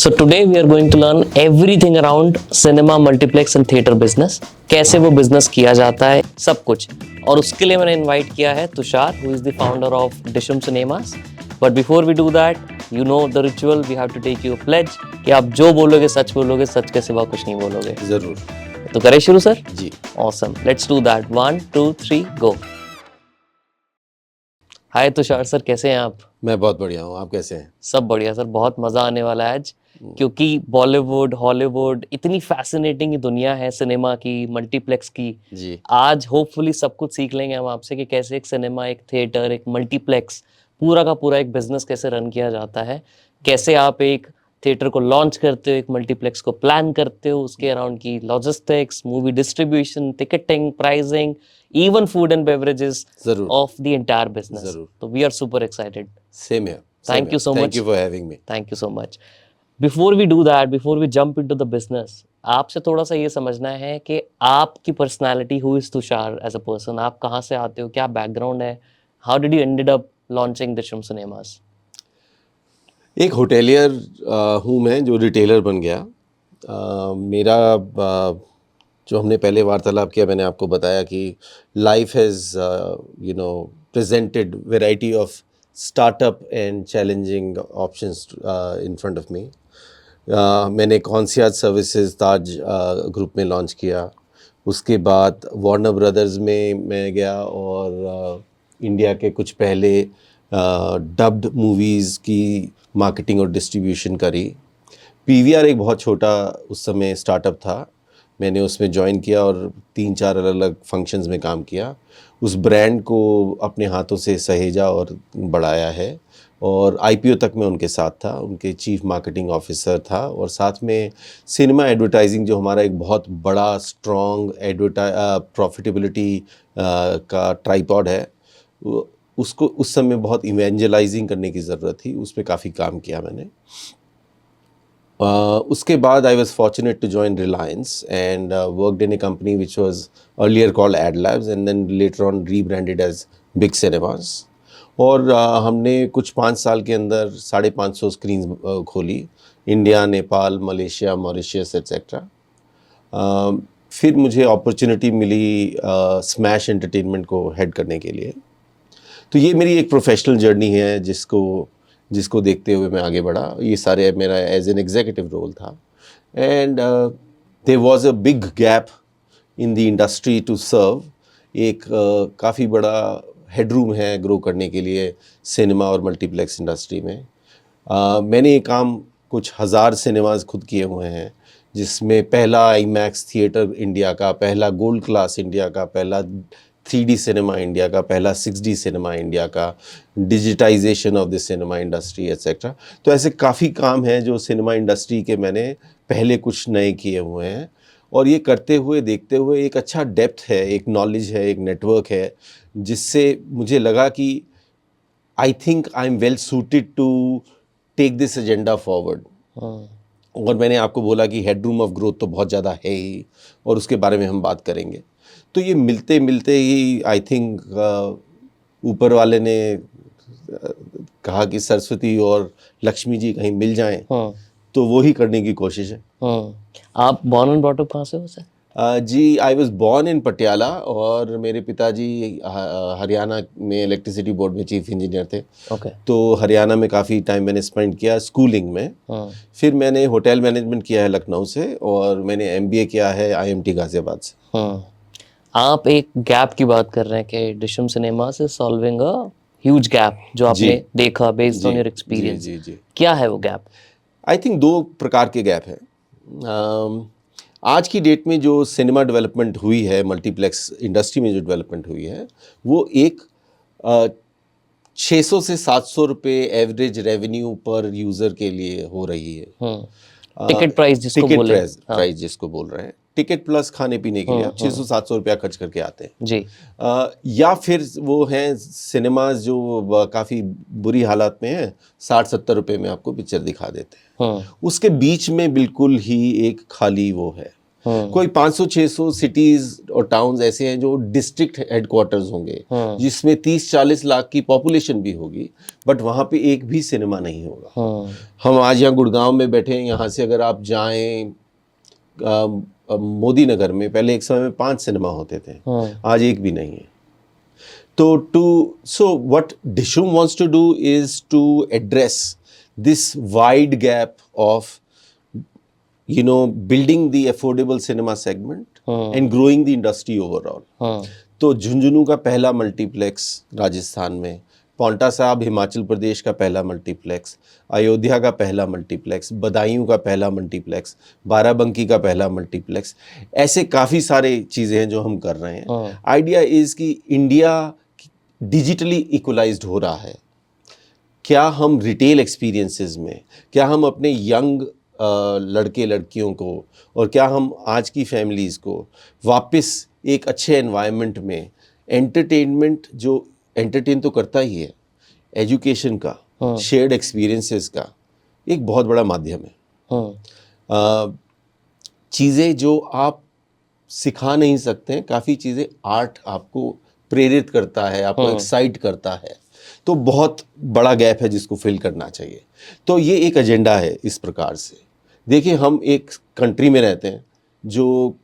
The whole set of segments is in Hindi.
So today we are going to learn everything around cinema, multiplex and theater business. कैसे वो business किया जाता है, सब कुछ. और उसके लिए मैंने invite किया है Tushar, who is the founder of Dishum Cinemas. But before we do that, you know the ritual. We have to take you a pledge कि आप जो बोलोगे सच के सिवा कुछ नहीं बोलोगे. जरूर. तो करें शुरू सर? जी. Awesome. Let's do that. 1, 2, 3, go. Hi Tushar sir, कैसे हैं आप? मैं बहुत बढ़िया हूँ. आप कैसे हैं? सब बढ़िया सर, बहुत मज़ा आने वाला है आज, क्योंकि बॉलीवुड, हॉलीवुड, इतनी फैसिनेटिंग दुनिया है सिनेमा की, मल्टीप्लेक्स की. जी. आज होपफुली सब कुछ सीख लेंगे हम आपसे कि कैसे एक सिनेमा, एक थिएटर, एक मल्टीप्लेक्स, पूरा का पूरा एक बिजनेस कैसे रन किया जाता है, कैसे आप एक थिएटर को लॉन्च करते हो, एक मल्टीप्लेक्स को प्लान करते हो, उसके अराउंड की logistics, movie distribution, ticketing, pricing, even food and beverages of the entire business. So we are super excited. Same here. Thank you so much. Thank you for having me. Thank you so much. Before we do that, before we jump into the business, आपसे थोड़ा सा ये समझना है कि आपकी personality, who is Tushar as a person, आप कहाँ से आते हो, क्या background है, how did you ended up launching Dishum Cinemas? एक होटेलियर हूँ मैं, जो रिटेलर बन गया. मेरा जो हमने पहले वार्तालाप किया, मैंने आपको बताया कि life has presented variety of startup and challenging options in front of me. मैंने कॉन्सियर्ज सर्विसेज ताज ग्रुप में लॉन्च किया. उसके बाद वार्नर ब्रदर्स में मैं गया और इंडिया के कुछ पहले डब्ड मूवीज़ की मार्केटिंग और डिस्ट्रीब्यूशन करी. पीवीआर एक बहुत छोटा उस समय स्टार्टअप था. मैंने उसमें ज्वाइन किया और 3-4 अलग अलग फंक्शंस में काम किया. उस ब्रांड को अपने हाथों से सहेजा और बढ़ाया है. और आईपीओ तक मैं उनके साथ था, उनके चीफ मार्केटिंग ऑफिसर था. और साथ में सिनेमा एडवर्टाइजिंग, जो हमारा एक बहुत बड़ा स्ट्रॉन्ग प्रॉफिटेबिलिटी का ट्राइपॉड है, उसको उस समय बहुत इवेंजलाइजिंग करने की ज़रूरत थी. उस पर काफ़ी काम किया मैंने. उसके बाद I was fortunate to join Reliance and worked in a company which was earlier called Ad Labs and then later on rebranded as Big Cinemas. और हमने कुछ 5 साल के अंदर 550 स्क्रीन खोली, India, Nepal, Malaysia, Mauritius etcetera. फिर मुझे अपॉर्चुनिटी मिली स्मैश एंटरटेनमेंट को हेड करने के लिए. तो ये मेरी एक प्रोफेशनल जर्नी है जिसको देखते हुए मैं आगे बढ़ा. ये सारे मेरा एज एन एग्जीक्यूटिव रोल था. And there was a big gap in the industry to serve. एक काफ़ी बड़ा हेडरूम है ग्रो करने के लिए सिनेमा और मल्टीप्लेक्स इंडस्ट्री में. मैंने ये काम कुछ हज़ार सिनेमाज खुद किए हुए हैं, जिसमें पहला आईमैक्स थिएटर इंडिया का, पहला गोल्ड क्लास इंडिया का, पहला 3D सिनेमा इंडिया का, पहला 6D सिनेमा इंडिया का, digitisation of the cinema industry etcetera. तो ऐसे काफ़ी काम हैं जो सिनेमा इंडस्ट्री के मैंने पहले कुछ नए किए हुए हैं. और ये करते हुए देखते हुए एक अच्छा डेप्थ है, एक नॉलेज है, एक नेटवर्क है, जिससे मुझे लगा कि I think I am well suited to take this agenda forward. और मैंने आपको बोला कि हेडरूम ऑफ ग्रोथ तो बहुत ज़्यादा है ही, और उसके बारे में हम बात करेंगे. तो ये मिलते मिलते ही आई थिंक ऊपर वाले ने कहा कि सरस्वती और लक्ष्मी जी कहीं मिल जाएं. तो वो ही करने की कोशिश है. आप बॉर्न एंड ब्रॉट अप कहाँ से हो सर? जी, I was born in Patiala और मेरे पिताजी हरियाणा में इलेक्ट्रिसिटी बोर्ड में चीफ इंजीनियर थे. तो हरियाणा में काफ़ी टाइम मैंने स्पेंड किया स्कूलिंग में. फिर मैंने होटल मैनेजमेंट किया है लखनऊ से, और मैंने एमबीए किया है आईएमटी गाजियाबाद से. आप एक गैप की बात कर रहे हैं कि डिशम सिनेमा से सॉल्विंग अ ह्यूज गैप, जो आपने देखा बेस्ड ऑन योर एक्सपीरियंस. क्या है वो गैप? आई थिंक 2 प्रकार के गैप है. आज की डेट में जो सिनेमा डेवलपमेंट हुई है, मल्टीप्लेक्स इंडस्ट्री में जो डेवलपमेंट हुई है, वो एक 600 से 700 रुपये एवरेज रेवेन्यू पर यूज़र के लिए हो रही है. टिकट प्राइस जिसको बोल रहे हैं. टिकट प्लस खाने पीने के लिए आप 600-700 रुपया खर्च करके आते हैं जी. या फिर वो हैं सिनेमाज जो काफ़ी बुरी हालत में हैं, 60-70 रुपये में आपको पिक्चर दिखा देते हैं. उसके बीच में बिल्कुल ही एक खाली वो है. कोई 500-600 सिटीज और टाउन्स ऐसे हैं जो डिस्ट्रिक्ट हेडक्वार्टर्स होंगे, जिसमें 30-40 लाख की पॉपुलेशन भी होगी, बट वहाँ पे एक भी सिनेमा नहीं होगा। हम आज यहाँ गुड़गांव में बैठे हैं, यहाँ से अगर आप जाएं मोदी नगर में, पहले एक समय में 5 सिनेमा होते थे, आज एक भी नहीं है। So what Dishoom wants to do is to address this wide gap of, building the affordable cinema segment and growing the industry overall. तो झुंझुनू का पहला मल्टीप्लेक्स राजस्थान में, पौंटा साहब हिमाचल प्रदेश का पहला मल्टीप्लेक्स, अयोध्या का पहला मल्टीप्लेक्स, बदायूं का पहला मल्टीप्लेक्स, बाराबंकी का पहला मल्टीप्लेक्स, ऐसे काफ़ी सारे चीज़ें हैं जो हम कर रहे हैं। आइडिया इज़ कि इंडिया डिजिटली इक्वलाइज्ड हो रहा है। क्या हम रिटेल एक्सपीरियंसेस में, क्या हम अपने यंग लड़के लड़कियों को, और क्या हम आज की फैमिलीज़ को वापस एक अच्छे एनवायरनमेंट में एंटरटेनमेंट, जो एंटरटेन तो करता ही है, एजुकेशन का, शेयर्ड एक्सपीरियंसेस का एक बहुत बड़ा माध्यम है। चीज़ें जो आप सिखा नहीं सकते हैं, काफ़ी चीज़ें आर्ट आपको प्रेरित करता है, आपको एक्साइट करता है, तो बहुत बड़ा गैप है जिसको फिल करना चाहिए। तो ये एक एजेंडा है इस प्रकार से। देखिए, हम एक कंट्री में रहते हैं जो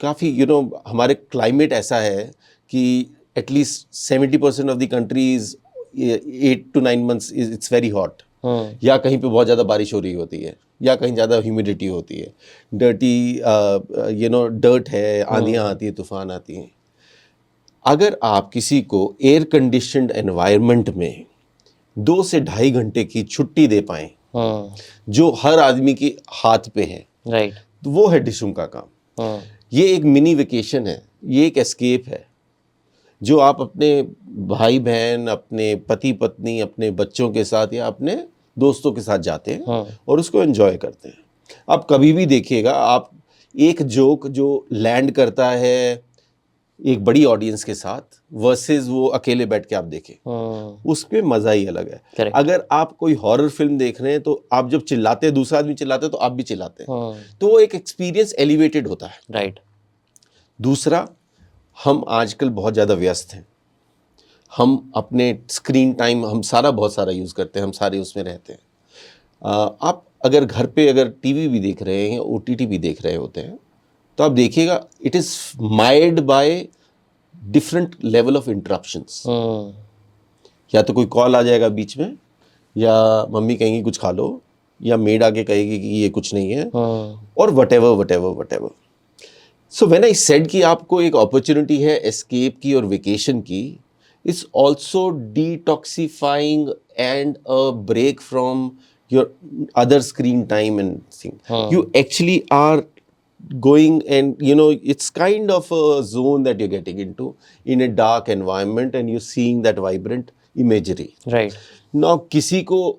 काफ़ी हमारे क्लाइमेट ऐसा है कि at least 70% of the country is 8 to 9 months it's very hot, या कहीं पे बहुत ज़्यादा बारिश हो रही होती है, या कहीं ज़्यादा ह्यूमिडिटी होती है, डर्ट है, आंधियाँ आती हैं, तूफान आती हैं। अगर आप किसी को एयर कंडीशनड एनवायरनमेंट में 2 से 2.5 घंटे की छुट्टी दे पाएं, जो हर आदमी के हाथ पे है, राइट, तो वो है डिशूम का काम। ये एक मिनी वेकेशन है, ये एक एस्केप है जो आप अपने भाई बहन, अपने पति पत्नी, अपने बच्चों के साथ या अपने दोस्तों के साथ जाते हैं और उसको एंजॉय करते हैं। आप कभी भी देखिएगा, आप एक जोक जो लैंड करता है एक बड़ी ऑडियंस के साथ वर्सेस वो अकेले बैठ के आप देखें, उसमें मजा ही अलग है। Correct. अगर आप कोई हॉरर फिल्म देख रहे हैं तो आप जब चिल्लाते हैं, दूसरा आदमी चिल्लाते हैं तो आप भी चिल्लाते हैं, तो वो एक एक्सपीरियंस एलिवेटेड होता है। राइट। दूसरा, हम आजकल बहुत ज़्यादा व्यस्त हैं, हम अपने स्क्रीन टाइम हम बहुत सारा यूज़ करते हैं, हम सारे उसमें रहते हैं। आप अगर घर पे अगर टीवी भी देख रहे हैं, OTT भी देख रहे होते हैं, तो आप देखिएगा it is might by different level of interruptions. या तो कोई कॉल आ जाएगा बीच में, या मम्मी कहेंगी कुछ खा लो, या मेड आके कहेगी कि ये कुछ नहीं है, और whatever. So when I said कि आपको एक अपॉर्चुनिटी है एस्केप की और वेकेशन की, it's also detoxifying and a break from your other screen time and thing. You actually are going, and it's kind of a zone that you're getting into in a dark environment, and you're seeing that vibrant imagery. Right. Now, किसी को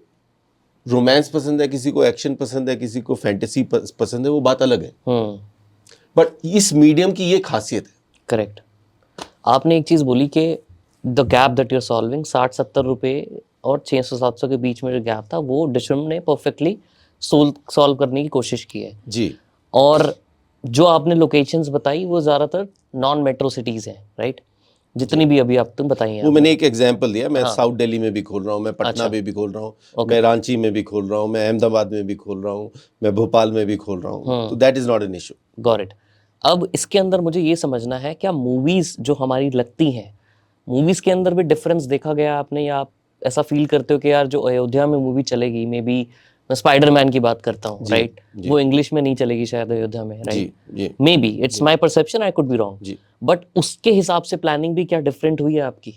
रोमांस पसंद है, किसी को एक्शन पसंद है, किसी को फैंटेसी पसंद है, वो बात अलग है। बट इस मीडियम की ये खासियत है। करेक्ट। आपने एक चीज़ बोली कि the gap that you are solving, 60-70 रुपए और 600-700 के बीच में जो गैप था, वो डिशम ने परफेक्टली सॉल्व करने की कोशिश की है जी। और जो आपने लोकेशंस बताई वो ज़्यादातर नॉन मेट्रो सिटीज़ हैं, राइट? जितनी भी अभी आप तुम बताइए। वो मैंने एक एग्जांपल दिया, मैं साउथ दिल्ली में भी खोल रहा हूँ, मैं पटना में भी खोल रहा हूँ, मैं रांची में भी खोल रहा हूँ, मैं अहमदाबाद में भी खोल रहा हूँ, मैं भोपाल में भी खोल रहा हूँ, तो that is not an issue. Got it. अब इसके अंदर मुझे ये समझना है, क्या मूवीज़ जो हमारी लगती हैं, मूवीज़ के अंदर भी डिफरेंस देखा गया आपने, या आप ऐसा फील करते हो कि यार जो अयोध्या में मूवी चलेगी, मे बी मैं स्पाइडरमैन की बात करता हूँ, राइट, वो इंग्लिश में नहीं चलेगी शायद अयोध्या में, right? May be it's my perception, I could be wrong, but उसके हिसाब से प्लानिंग भी क्या डिफरेंट हुई है आपकी?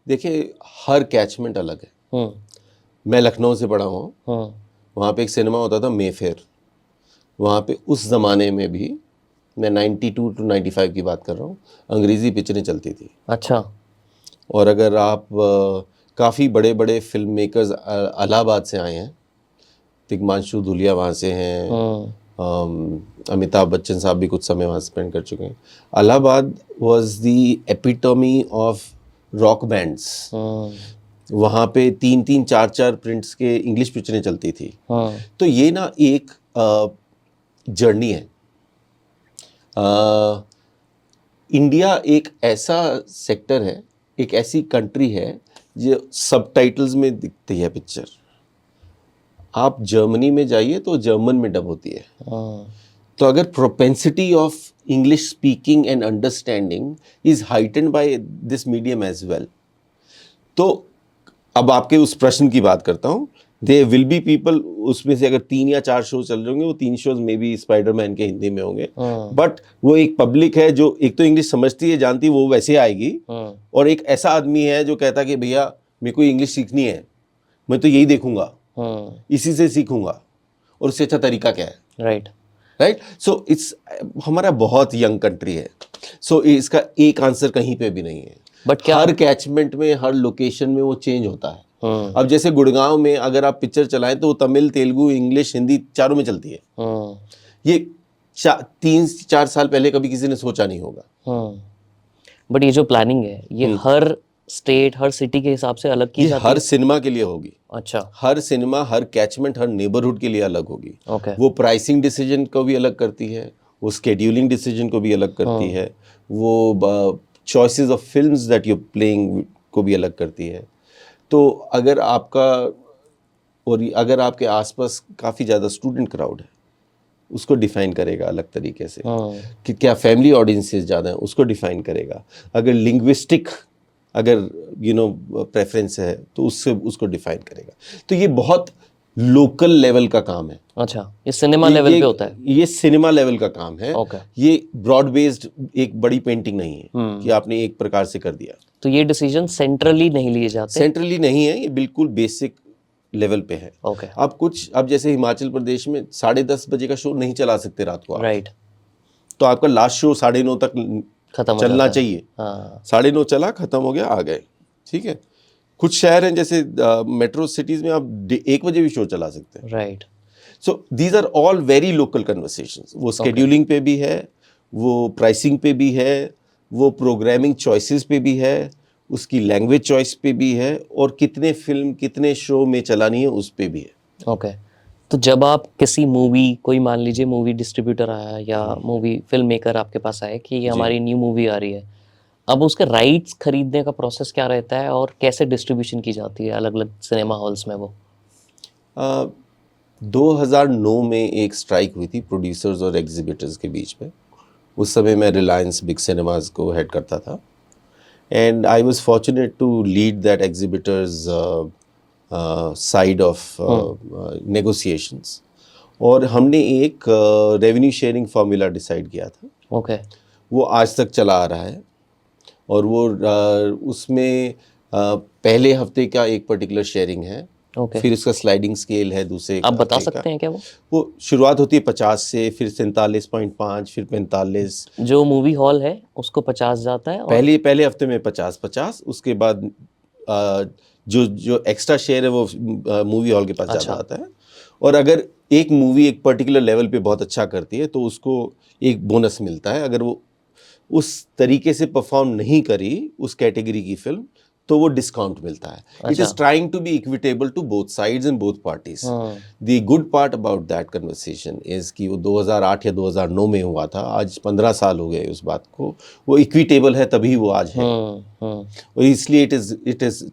देखिए, हर कैचमेंट अलग है। मैं लखनऊ से पढ़ा हूँ, वहाँ पे एक सिनेमा होता था मेफेयर, वहाँ पे उस ज़माने में भी, मैं 92 to 95 की बात कर रहा हूँ, अंग्रेज़ी पिक्चरें चलती थी। अच्छा। और अगर आप काफ़ी बड़े बड़े फिल्म मेकर्स इलाहाबाद से आए हैं, तिग्मांशु धूलिया वहाँ से हैं, अमिताभ बच्चन साहब भी कुछ समय वहाँ स्पेंड कर चुके हैं। Allahabad was the epitome of rock bands. वहाँ पे 3-3, 4-4 प्रिंट्स के इंग्लिश पिक्चरें चलती थी। तो ये ना एक जर्नी है। इंडिया एक ऐसा सेक्टर है, एक ऐसी कंट्री है जो सबटाइटल्स में दिखती है पिक्चर। आप जर्मनी में जाइए तो जर्मन में डब होती है। तो अगर propensity of English speaking and understanding is heightened by this medium as well, तो अब आपके उस प्रश्न की बात करता हूँ। दे विल बी पीपल, उसमें से अगर 3 या 4 शो चल रहे होंगे, वो 3 शोज में भी स्पाइडरमैन के हिंदी में होंगे, बट वो एक पब्लिक है जो एक तो इंग्लिश समझती है, जानती है, वो वैसे आएगी। और एक ऐसा आदमी है जो कहता है कि भैया मेरे को इंग्लिश सीखनी है, मैं तो यही देखूंगा, इसी से सीखूंगा, और उससे अच्छा तरीका क्या है? राइट। सो इट्स, हमारा बहुत यंग कंट्री है, सो इसका एक आंसर कहीं पे भी नहीं है। बट क्या हर कैचमेंट में, हर लोकेशन में वो चेंज होता है। अब जैसे गुड़गांव में अगर आप पिक्चर चलाएं तो वो तमिल, तेलुगु, इंग्लिश, हिंदी चारों में चलती है। ये 3-4 साल पहले कभी किसी ने सोचा नहीं होगा। बट ये जो प्लानिंग है, ये हर स्टेट, हर सिटी के हिसाब से अलग की ये जाती हर है? सिनेमा के लिए होगी। अच्छा। हर सिनेमा, हर कैचमेंट, हर नेबरहुड के लिए अलग होगी। ओके। वो प्राइसिंग डिसीजन को भी अलग करती है, वो स्केड्यूलिंग डिसीजन को भी अलग करती है, वो choices of films that you playing को भी अलग करती है। तो अगर आपका, और अगर आपके आसपास काफ़ी ज़्यादा स्टूडेंट क्राउड है, उसको डिफाइन करेगा अलग तरीके से। कि क्या फैमिली ऑडियंसेस ज़्यादा हैं, उसको डिफाइन करेगा। अगर लिंग्विस्टिक, अगर प्रेफरेंस है तो उससे उसको डिफाइन करेगा। तो ये बहुत लोकल लेवल का काम है। अच्छा, ये सिनेमा लेवल पे होता है? ये सिनेमा लेवल का काम है। ओके। ये ब्रॉड बेस्ड एक बड़ी पेंटिंग नहीं है कि आपने एक प्रकार से कर दिया। तो ये डिसीजन सेंट्रली नहीं लिए जाते? सेंट्रली नहीं है, ये बिल्कुल बेसिक लेवल पे है। ओके। अब जैसे हिमाचल प्रदेश में 10:30 बजे का शो नहीं चला सकते रात को आप। राइट। तो आपका लास्ट शो 9:30 तक खत्म हो चलना जाता है। चाहिए। हाँ। 9:30 चला, खत्म हो गया, आ गए, ठीक है। कुछ शहर हैं जैसे मेट्रो सिटीज में आप 1 बजे भी शो चला सकते हैं। Right. So these are all very local conversations. वो स्केड्यूलिंग पे भी है, वो प्राइसिंग पे भी है, वो प्रोग्रामिंग चॉइसेस पे भी है, उसकी लैंग्वेज चॉइस पे भी है, और कितने फिल्म, कितने शो में चलानी है उस पे भी है। ओके। तो जब आप किसी मूवी, कोई मान लीजिए मूवी डिस्ट्रीब्यूटर आया या मूवी फिल्म मेकर आपके पास आए कि ये हमारी न्यू मूवी आ रही है, अब उसके राइट्स खरीदने का प्रोसेस क्या रहता है और कैसे डिस्ट्रीब्यूशन की जाती है अलग अलग सिनेमा हॉल्स में? वो 2009 में एक स्ट्राइक हुई थी प्रोड्यूसर्स और एग्जीबिटर्स के बीच में। उस समय मैं रिलायंस बिग सिनेमाज को हेड करता था, and I was fortunate to lead that exhibitors side of negotiations. और हमने एक रेवेन्यू शेयरिंग फार्मूला डिसाइड किया था। ओके। वो आज तक चला आ रहा है, और वो उसमें पहले हफ्ते का एक पर्टिकुलर शेयरिंग है। ओके। फिर उसका स्लाइडिंग स्केल है दूसरे आप बता हफ्ते का। सकते हैं क्या वो? वो शुरुआत होती है 50 से, फिर 47.5, फिर 45। जो मूवी हॉल है उसको 50 जाता है, और पहले हफ्ते में 50-50, उसके बाद जो एक्स्ट्रा शेयर है वो मूवी हॉल के पास ज़्यादा आता है। और अगर एक मूवी एक पर्टिकुलर लेवल पे बहुत अच्छा करती है तो उसको एक बोनस मिलता है। अगर वो उस तरीके से परफॉर्म नहीं करी उस कैटेगरी की फिल्म, तो वो डिस्काउंट मिलता है। It is trying to be equitable to both sides and both parties. The good part about that conversation is कि वो 2008 या 2009 में हुआ था, आज 15 साल हो गए उस बात को। वो इक्विटेबल है तभी वो आज है, और इसलिए it is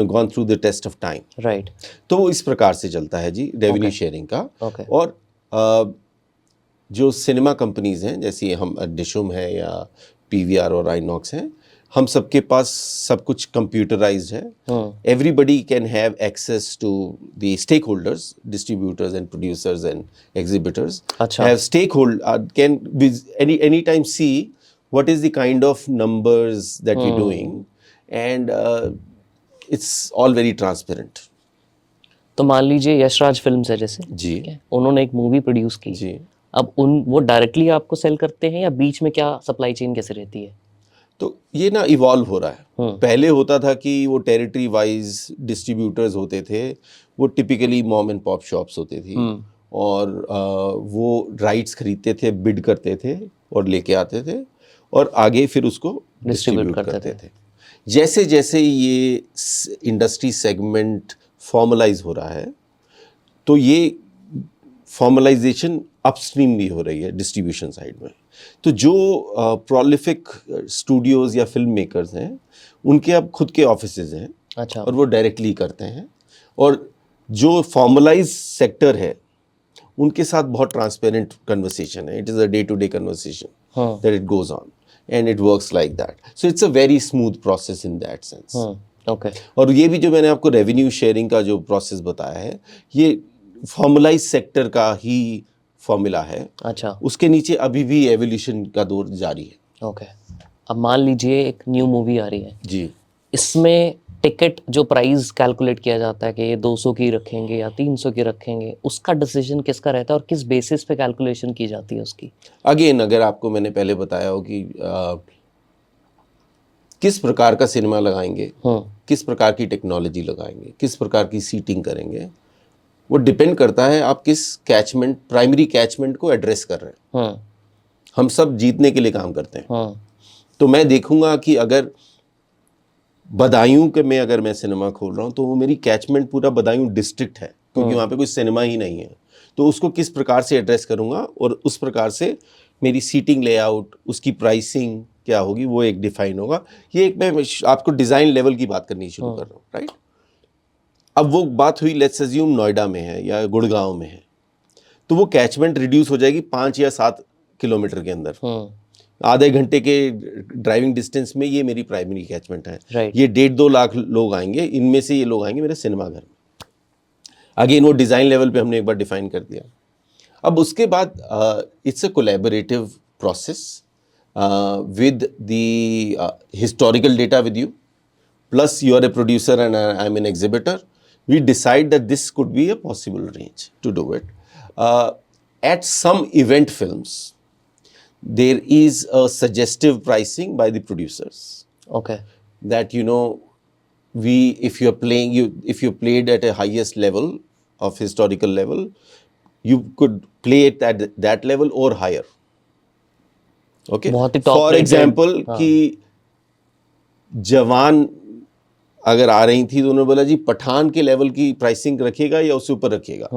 gone through the test of time. Right. तो वो इस प्रकार से चलता है जी, रेवेन्यू शेयरिंग का। और जो सिनेमा कंपनीज हैं, जैसे हम डिशुम है या पीवीआर और आइनॉक्स हैं, हम सबके पास सब कुछ कंप्यूटराइज्ड है। Everybody can have access to the stake holders, distributors and producers and exhibitors have stake holder can any time see what is the kind of numbers that we're doing, and it's all very transparent. तो मान लीजिए यशराज फिल्म्स है जैसे जी, उन्होंने एक मूवी प्रोड्यूस की जी, अब वो डायरेक्टली आपको सेल करते हैं या बीच में क्या सप्लाई चेन कैसे रहती है? तो ये ना इवॉल्व हो रहा है। पहले होता था कि वो टेरिटरी वाइज डिस्ट्रीब्यूटर्स होते थे, वो typically mom and pop shops होती थी, और वो राइट्स खरीदते थे, बिड करते थे और लेके आते थे, और आगे फिर उसको डिस्ट्रीब्यूट करते थे। जैसे जैसे ये इंडस्ट्री सेगमेंट फॉर्मलाइज हो रहा है, तो ये फॉर्मलाइजेशन अपस्ट्रीम भी हो रही है डिस्ट्रीब्यूशन साइड में। तो जो प्रोलिफिक स्टूडियोज़ या फिल्म मेकर्स हैं उनके अब खुद के ऑफिसेज हैं अच्छा। और वो डायरेक्टली करते हैं, और जो फॉर्मलाइज सेक्टर है उनके साथ बहुत ट्रांसपेरेंट कन्वर्सेशन है। It is a day to day conversation that it goes on and it works like that. So it's a very smooth process in that sense. Okay. और ये भी जो मैंने आपको रेवेन्यू शेयरिंग का जो प्रोसेस बताया है, ये फॉर्मलाइज सेक्टर का ही फॉर्मूला है। अच्छा। उसके नीचे अभी भी एवोल्यूशन का दौर जारी है। ओके। अब मान लीजिए एक न्यू मूवी आ रही है, जी। इसमें टिकट जो प्राइस कैलकुलेट किया जाता है कि ये 200 की रखेंगे या 300 की रखेंगे, उसका डिसीजन किसका रहता है और किस बेसिस पे कैलकुलेशन की जाती है उसकी? अगेन, अगर आपको मैंने पहले बताया हो कि किस प्रकार का सिनेमा लगाएंगे, किस प्रकार की टेक्नोलॉजी लगाएंगे, किस प्रकार की सीटिंग करेंगे, वो डिपेंड करता है आप किस कैचमेंट, प्राइमरी कैचमेंट को एड्रेस कर रहे हैं। हम सब जीतने के लिए काम करते हैं। तो मैं देखूंगा कि अगर बदायूं के में अगर मैं सिनेमा खोल रहा हूँ तो वो मेरी कैचमेंट पूरा बदायूं डिस्ट्रिक्ट है, क्योंकि वहाँ पे कोई सिनेमा ही नहीं है। तो उसको किस प्रकार से एड्रेस करूँगा और उस प्रकार से मेरी सीटिंग लेआउट, उसकी प्राइसिंग क्या होगी, वो एक डिफाइन होगा। ये एक मैं आपको डिज़ाइन लेवल की बात करनी शुरू कर रहा हूँ, राइट। अब वो बात हुई, लेट्स अज्यूम नोएडा में है या गुड़गांव में है, तो वो कैचमेंट रिड्यूस हो जाएगी 5 या 7 किलोमीटर के अंदर। आधे घंटे के ड्राइविंग डिस्टेंस में ये मेरी प्राइमरी कैचमेंट है। Right. ये 1.5-2 लाख लोग आएंगे, इनमें से ये लोग आएंगे मेरे सिनेमा घर में। अगेन वो डिज़ाइन लेवल पे हमने एक बार डिफाइन कर दिया। अब उसके बाद it's a collaborative process with the historical data with you, plus you are a producer and I am an exhibitor. We decide that this could be a possible range to do it. At some event films there is a suggestive pricing by the producers. Okay. That, you know, if you're playing, if you played at a highest level of historical level, you could play it at that level or higher. Okay. बहुत ही top For rated, example, कि जवान अगर आ रही थी तो उन्होंने बोला जी पठान के लेवल की प्राइसिंग रखिएगा या उससे ऊपर रखिएगा।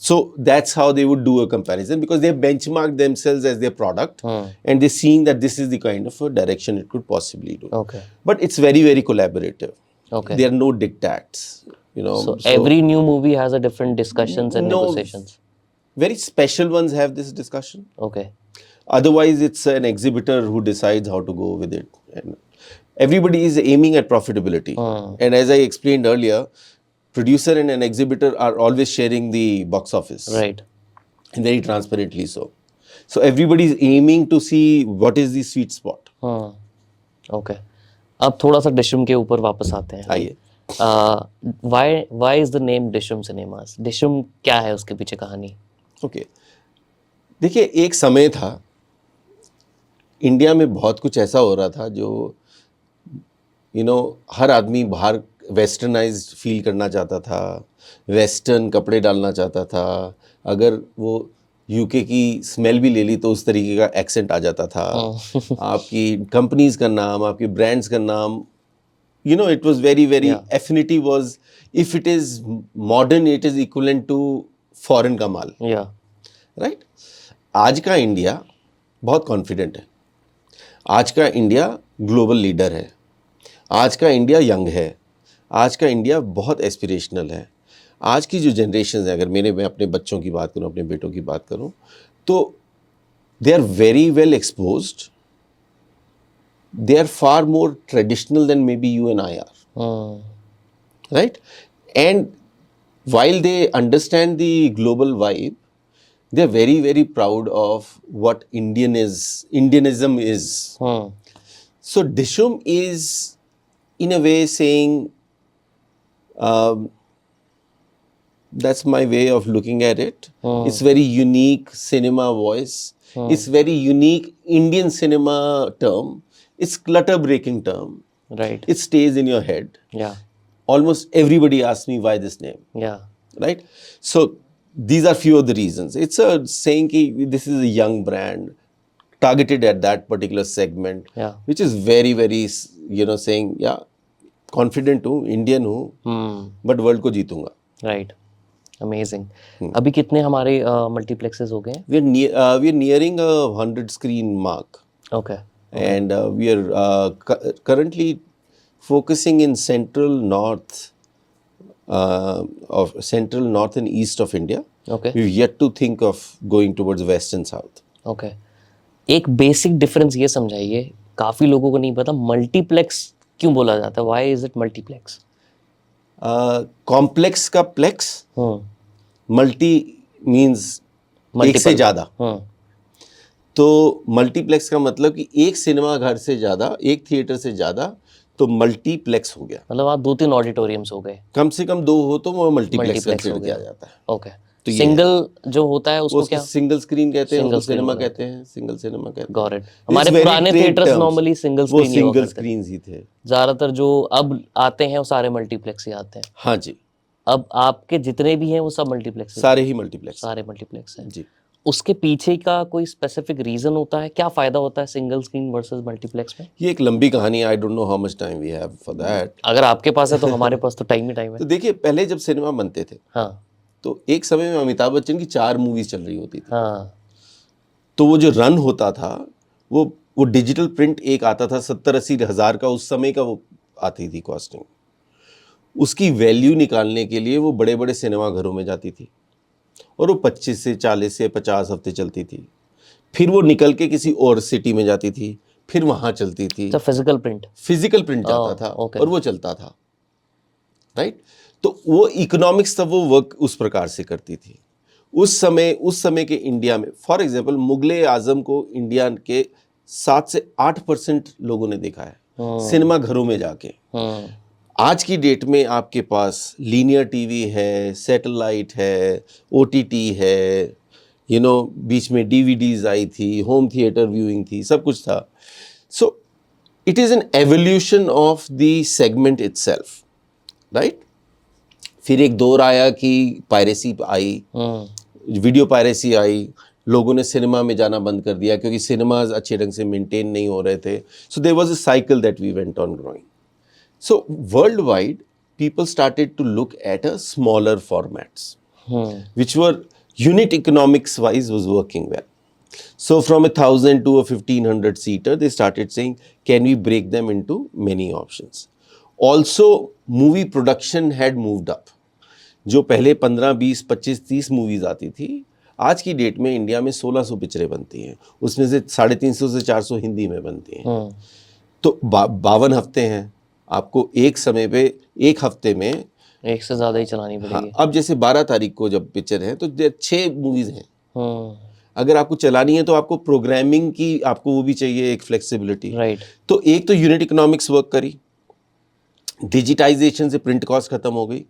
So that's how they would do a comparison, because they benchmark themselves as their product and they're seeing that this is the kind of a direction it could possibly do. Okay. But it's very, very collaborative. Okay. There are no dictats, you know. So every new movie has a different discussions and negotiations. Very special ones have this discussion. Okay. Otherwise, it's an exhibitor who decides how to go with it. And everybody is aiming at profitability. And as I explained earlier, producer and an exhibitor are always sharing the box office. Right. And very transparently so. So everybody is aiming to see what is the sweet spot. Okay. अब थोड़ा सा डिशम के ऊपर वापस आते हैं। आइए। Why is the name Dishoom cinemas? Dishoom क्या है उसके पीछे कहानी? Okay. देखिए, एक समय था इंडिया में बहुत कुछ ऐसा हो रहा था जो हर आदमी बाहर वेस्टर्नाइज्ड फील करना चाहता था, वेस्टर्न कपड़े डालना चाहता था। अगर वो यूके की स्मेल भी ले ली तो उस तरीके का एक्सेंट आ जाता था। आपकी कंपनीज का नाम, आपके ब्रांड्स का नाम, it was very very affinity was, if it is modern it is equivalent to foreign का माल। राइट। आज का इंडिया बहुत कॉन्फिडेंट है। आज का इंडिया ग्लोबल लीडर है। आज का इंडिया यंग है। आज का इंडिया बहुत एस्पिरेशनल है। आज की जो जनरेशन है, अगर मैं अपने बच्चों की बात करूं, अपने बेटों की बात करूं, तो they are very well exposed, they are far more traditional than maybe you and I are. Right? And while they understand the global vibe, they are very, very proud of what Indianism is. So Dishum is, in a way, saying, that's my way of looking at it. It's very unique cinema voice. It's very unique Indian cinema term. It's clutter-breaking term. Right. It stays in your head. Yeah. Almost everybody asks me why this name. Yeah. Right? So these are few of the reasons. It's a saying that this is a young brand targeted at that particular segment. Yeah. Which is very, very, saying, yeah, confident हूँ, Indian हूँ, but world को जीतूंगा. Right. अमेजिंग। अभी कितने हमारे मल्टीप्लेक्सेस हो गए हैं? we are nearing a 100 screen mark, okay. and we are currently focusing in central north and east of India. Okay. We've yet to think of going towards west and south. Okay. एक बेसिक डिफरेंस ये समझाइए, काफी लोगों को नहीं पता मल्टीप्लेक्स क्यों बोला जाता है, why is it multiplex? Complex का प्लेक्स, मल्टी मीन्स एक से ज्यादा, तो मल्टीप्लेक्स का मतलब कि एक सिनेमा घर से ज्यादा, एक थिएटर से ज्यादा, तो मल्टीप्लेक्स हो गया। मतलब आप 2-3 ऑडिटोरियम्स हो गए, कम से कम 2 हो तो वो मल्टीप्लेक्स मल्टीप्लेक्स हो कंसिडर गया। किया जाता है। ओके। तो ये सिंगल जो होता है उसको उसको क्या? सिंगल स्क्रीन कहते हैं, Single उसको screen सिनेमा होता है। कहते हैं, सिंगल सिनेमा कहते हैं। Got it. It's हमारे very पुराने trade theatres terms. Normally single वो स्क्रीन ही हुआ सिंगल करते थे। स्क्रीन ही थे। ज्यादातर जो अब आते हैं वो सारे मल्टीप्लेक्स ही आते हैं। हाँ जी, अब आपके जितने भी हैं वो सब मल्टीप्लेक्स हैं? सारे ही मल्टीप्लेक्स। सारे मल्टीप्लेक्स हैं जी। उसके पीछे का कोई स्पेसिफिक रीजन होता है? क्या फायदा होता है सिंगल स्क्रीन वर्सेस मल्टीप्लेक्स में? ये एक लंबी कहानी है, I don't know how much time we have for that. अगर आपके पास है तो हमारे पास तो टाइम ही टाइम तो है। देखिए, पहले जब सिनेमा बनते थे हाँ तो एक समय में अमिताभ बच्चन की 4 मूवीज चल रही होती थी। हाँ। तो वो जो रन होता था वो डिजिटल प्रिंट एक आता था 70-80 हज़ार का, उस समय का वो आती थी कॉस्टिंग। उसकी वैल्यू निकालने के लिए वो बड़े बड़े सिनेमा घरों में जाती थी और वो 25 से 40 से 50 हफ्ते चलती थी। फिर वो निकल के किसी और सिटी में जाती थी, फिर वहाँ चलती थी। तो फिजिकल प्रिंट जाता था okay. और वो चलता था, राइट। तो वो इकोनॉमिक्स तब वो वर्क उस प्रकार से करती थी। उस समय के इंडिया में, फॉर एग्जांपल, मुगले आजम को इंडिया के 7 से 8% लोगों ने देखा है सिनेमा घरों में जाके। आज की डेट में आपके पास लीनियर टीवी है, सैटेलाइट है, ओटीटी है, बीच में डीवीडीज आई थी, होम थिएटर व्यूइंग थी, सब कुछ था। So it is an evolution of the segment itself, right. फिर एक दौर आया कि पायरेसी आई, वीडियो पायरेसी आई, लोगों ने सिनेमा में जाना बंद कर दिया क्योंकि सिनेमाज अच्छे ढंग से मेंटेन नहीं हो रहे थे। So there was a cycle that we went on growing. So worldwide, people started to look at a smaller formats, which were unit economics wise was working well. So from 1,000 to a 1,500 seater, they started saying, can we break them into many options? Also, movie production had moved up. जो पहले 15, 20, 25, 30 मूवीज आती थी, आज की डेट में इंडिया में 1600 पिक्चरें बनती हैं, उसमें से 350 से 400 हिंदी में बनती हैं। तो 52 हफ्ते हैं, आपको एक समय पे एक हफ्ते में एक से ज्यादा ही चलानी पड़ेगी। हाँ, अब जैसे 12 तारीख को जब पिक्चर है तो 6 मूवीज हैं। अगर आपको चलानी है तो आपको प्रोग्रामिंग की आपको वो भी चाहिए, एक फ्लेक्सिबिलिटी, राइट। तो एक तो यूनिट इकोनॉमिक्स वर्क करी, डिजिटाइजेशन से प्रिंट कॉस्ट खत्म हो गई।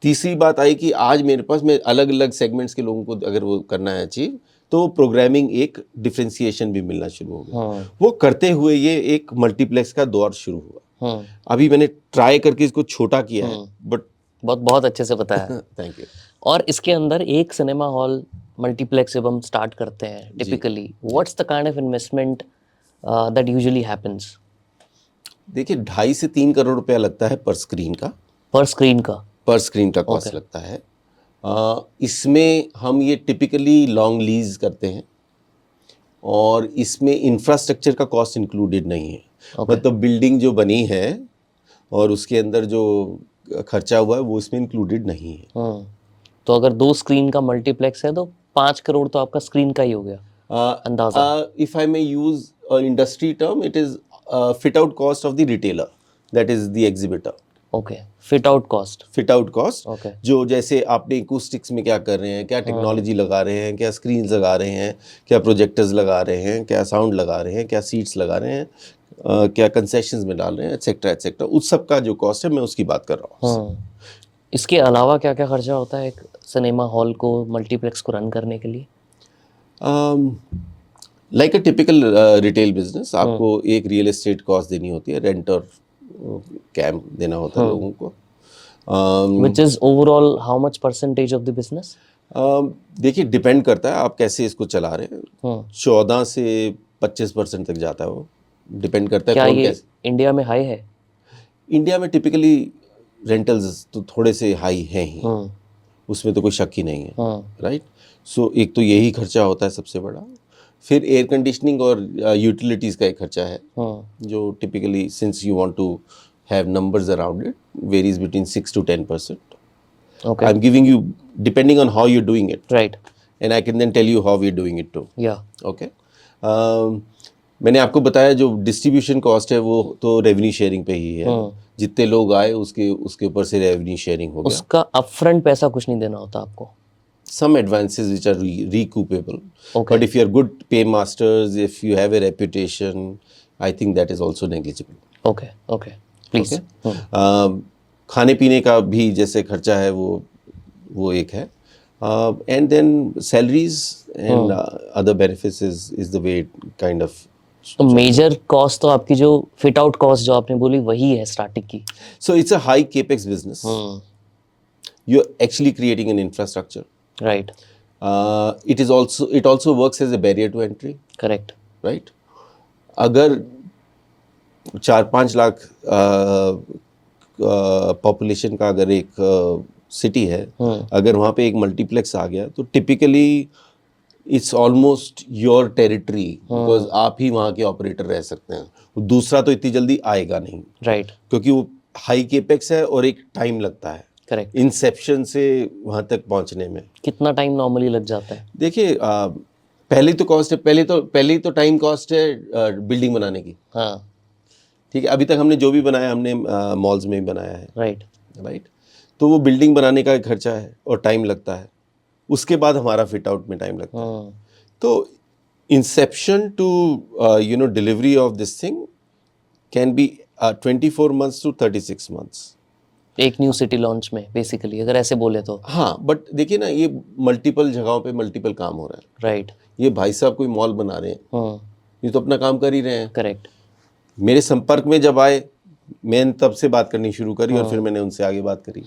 तीसरी बात आई कि आज मेरे पास में अलग अलग सेगमेंट्स के लोगों को अगर वो करना है अचीव, तो प्रोग्रामिंग एक डिफरेंशिएशन भी मिलना शुरू हो गया। वो करते हुए ये एक मल्टीप्लेक्स का दौर शुरू हुआ। अभी मैंने ट्राई करके इसको छोटा किया है, बट बहुत अच्छे से बताया। Thank you. और इसके अंदर एक सिनेमा हॉल मल्टीप्लेक्स जब हम स्टार्ट करते हैं, typically what's the kind of investment that usually happens? देखिए, 2.5 से 3 करोड़ रुपया लगता है पर स्क्रीन का। पर स्क्रीन का कॉस्ट लगता है। इसमें हम ये टिपिकली लॉन्ग लीज करते हैं और इसमें इंफ्रास्ट्रक्चर का कॉस्ट इंक्लूडेड नहीं है। मतलब बिल्डिंग जो बनी है और उसके अंदर जो खर्चा हुआ है वो इसमें इंक्लूडेड नहीं है। तो अगर 2 स्क्रीन का मल्टीप्लेक्स है तो 5 करोड़ तो आपका स्क्रीन का ही हो गया अंदाजा। If I may use industry term, it is fit out cost of the retailer, that is the exhibitor. Okay, fit out cost. Okay. जो जैसे आपने एक्यूस्टिक्स में क्या कर रहे हैं, क्या टेक्नोलॉजी लगा रहे हैं, क्या स्क्रीन्स लगा रहे हैं, क्या प्रोजेक्टर्स लगा रहे हैं, क्या साउंड लगा रहे हैं, क्या सीट्स लगा रहे हैं, क्या कंसेशंस में डाल रहे हैं, एटसेट्रा एटसेट्रा, उस सब का जो कॉस्ट है मैं उसकी बात कर रहा हूँ। इसके अलावा क्या क्या खर्चा होता है एक सिनेमा हॉल को, मल्टीप्लेक्स को रन करने के लिए? Like a typical retail business, आपको एक रियल एस्टेट कॉस्ट देनी होती है, रेंट और कैम्प देना होता है लोगों को। Which is overall how much percentage of the business? देखिए, डिपेंड करता है आप कैसे इसको चला रहे हैं। 14 से 25% तक जाता है वो, डिपेंड करता है कौन कैसे। इंडिया में हाई है? इंडिया में टिपिकली रेंटल्स तो थोड़े से हाई हैं ही, उसमें तो कोई शक ही नहीं है, राइट। सो एक तो यही खर्चा होता है सबसे बड़ा। फिर एयर कंडीशनिंग और यूटिलिटीज़ का एक खर्चा है जो typically since you want to have numbers around it varies between 6 to 10%. Okay. I'm giving you depending on how you're doing it, Right. and I can then tell you how we're doing it too. Yeah. Okay. मैंने आपको बताया जो डिस्ट्रीब्यूशन कॉस्ट है वो तो रेवेन्यू शेयरिंग पे ही है। जितने लोग आए उसके ऊपर से रेवेन्यू शेयरिंग हो गया। उसका अपफ्रंट पैसा कुछ नहीं देना होता आपको। Some advances which are recoupable. Okay. But if you're good paymasters, if you have a reputation, I think that is also negligible. Okay. Okay. Please. Okay. खाने पीने का भी जैसे खर्चा है वो एक है, and then salaries and other benefits is the way kind of. तो मेजर कॉस्ट तो आपकी जो फिट आउट कॉस्ट जो आपने बोली वही है स्टार्टिंग की। So it's a high capex business. You are actually creating an infrastructure, right. it also works as a barrier to entry. Correct. Right. अगर 4-5 लाख पॉपुलेशन का अगर एक सिटी है, अगर वहाँ पे एक मल्टीप्लेक्स आ गया तो typically it's almost your territory, because आप ही वहाँ के ऑपरेटर रह सकते हैं। दूसरा तो इतनी जल्दी आएगा नहीं, राइट, क्योंकि वो हाई केपेक्स है और एक टाइम लगता है करेक्ट। इंसेप्शन से वहाँ तक पहुँचने में। कितना टाइम नॉर्मली लग जाता है? देखिए पहली तो कॉस्ट है, पहली तो टाइम कॉस्ट है बिल्डिंग बनाने की। हाँ, ठीक है। अभी तक हमने जो भी बनाया हमने मॉल्स में ही बनाया है, राइट, राइट। तो वो बिल्डिंग बनाने का एक खर्चा है और टाइम लगता है। उसके बाद हमारा फिट आउट में टाइम लगता है। तो inception to delivery of this thing can be 24 months to 36 months। एक न्यू सिटी लॉन्च में बेसिकली अगर ऐसे बोले तो। हाँ, बट देखिए ना, ये मल्टीपल जगहों पे मल्टीपल काम हो रहा है, राइट। ये भाई साहब कोई मॉल बना रहे हैं, ये तो अपना काम कर ही रहे हैं। करेक्ट। मेरे संपर्क में जब आए मैंने तब से बात करनी शुरू करी और फिर मैंने उनसे आगे बात करी,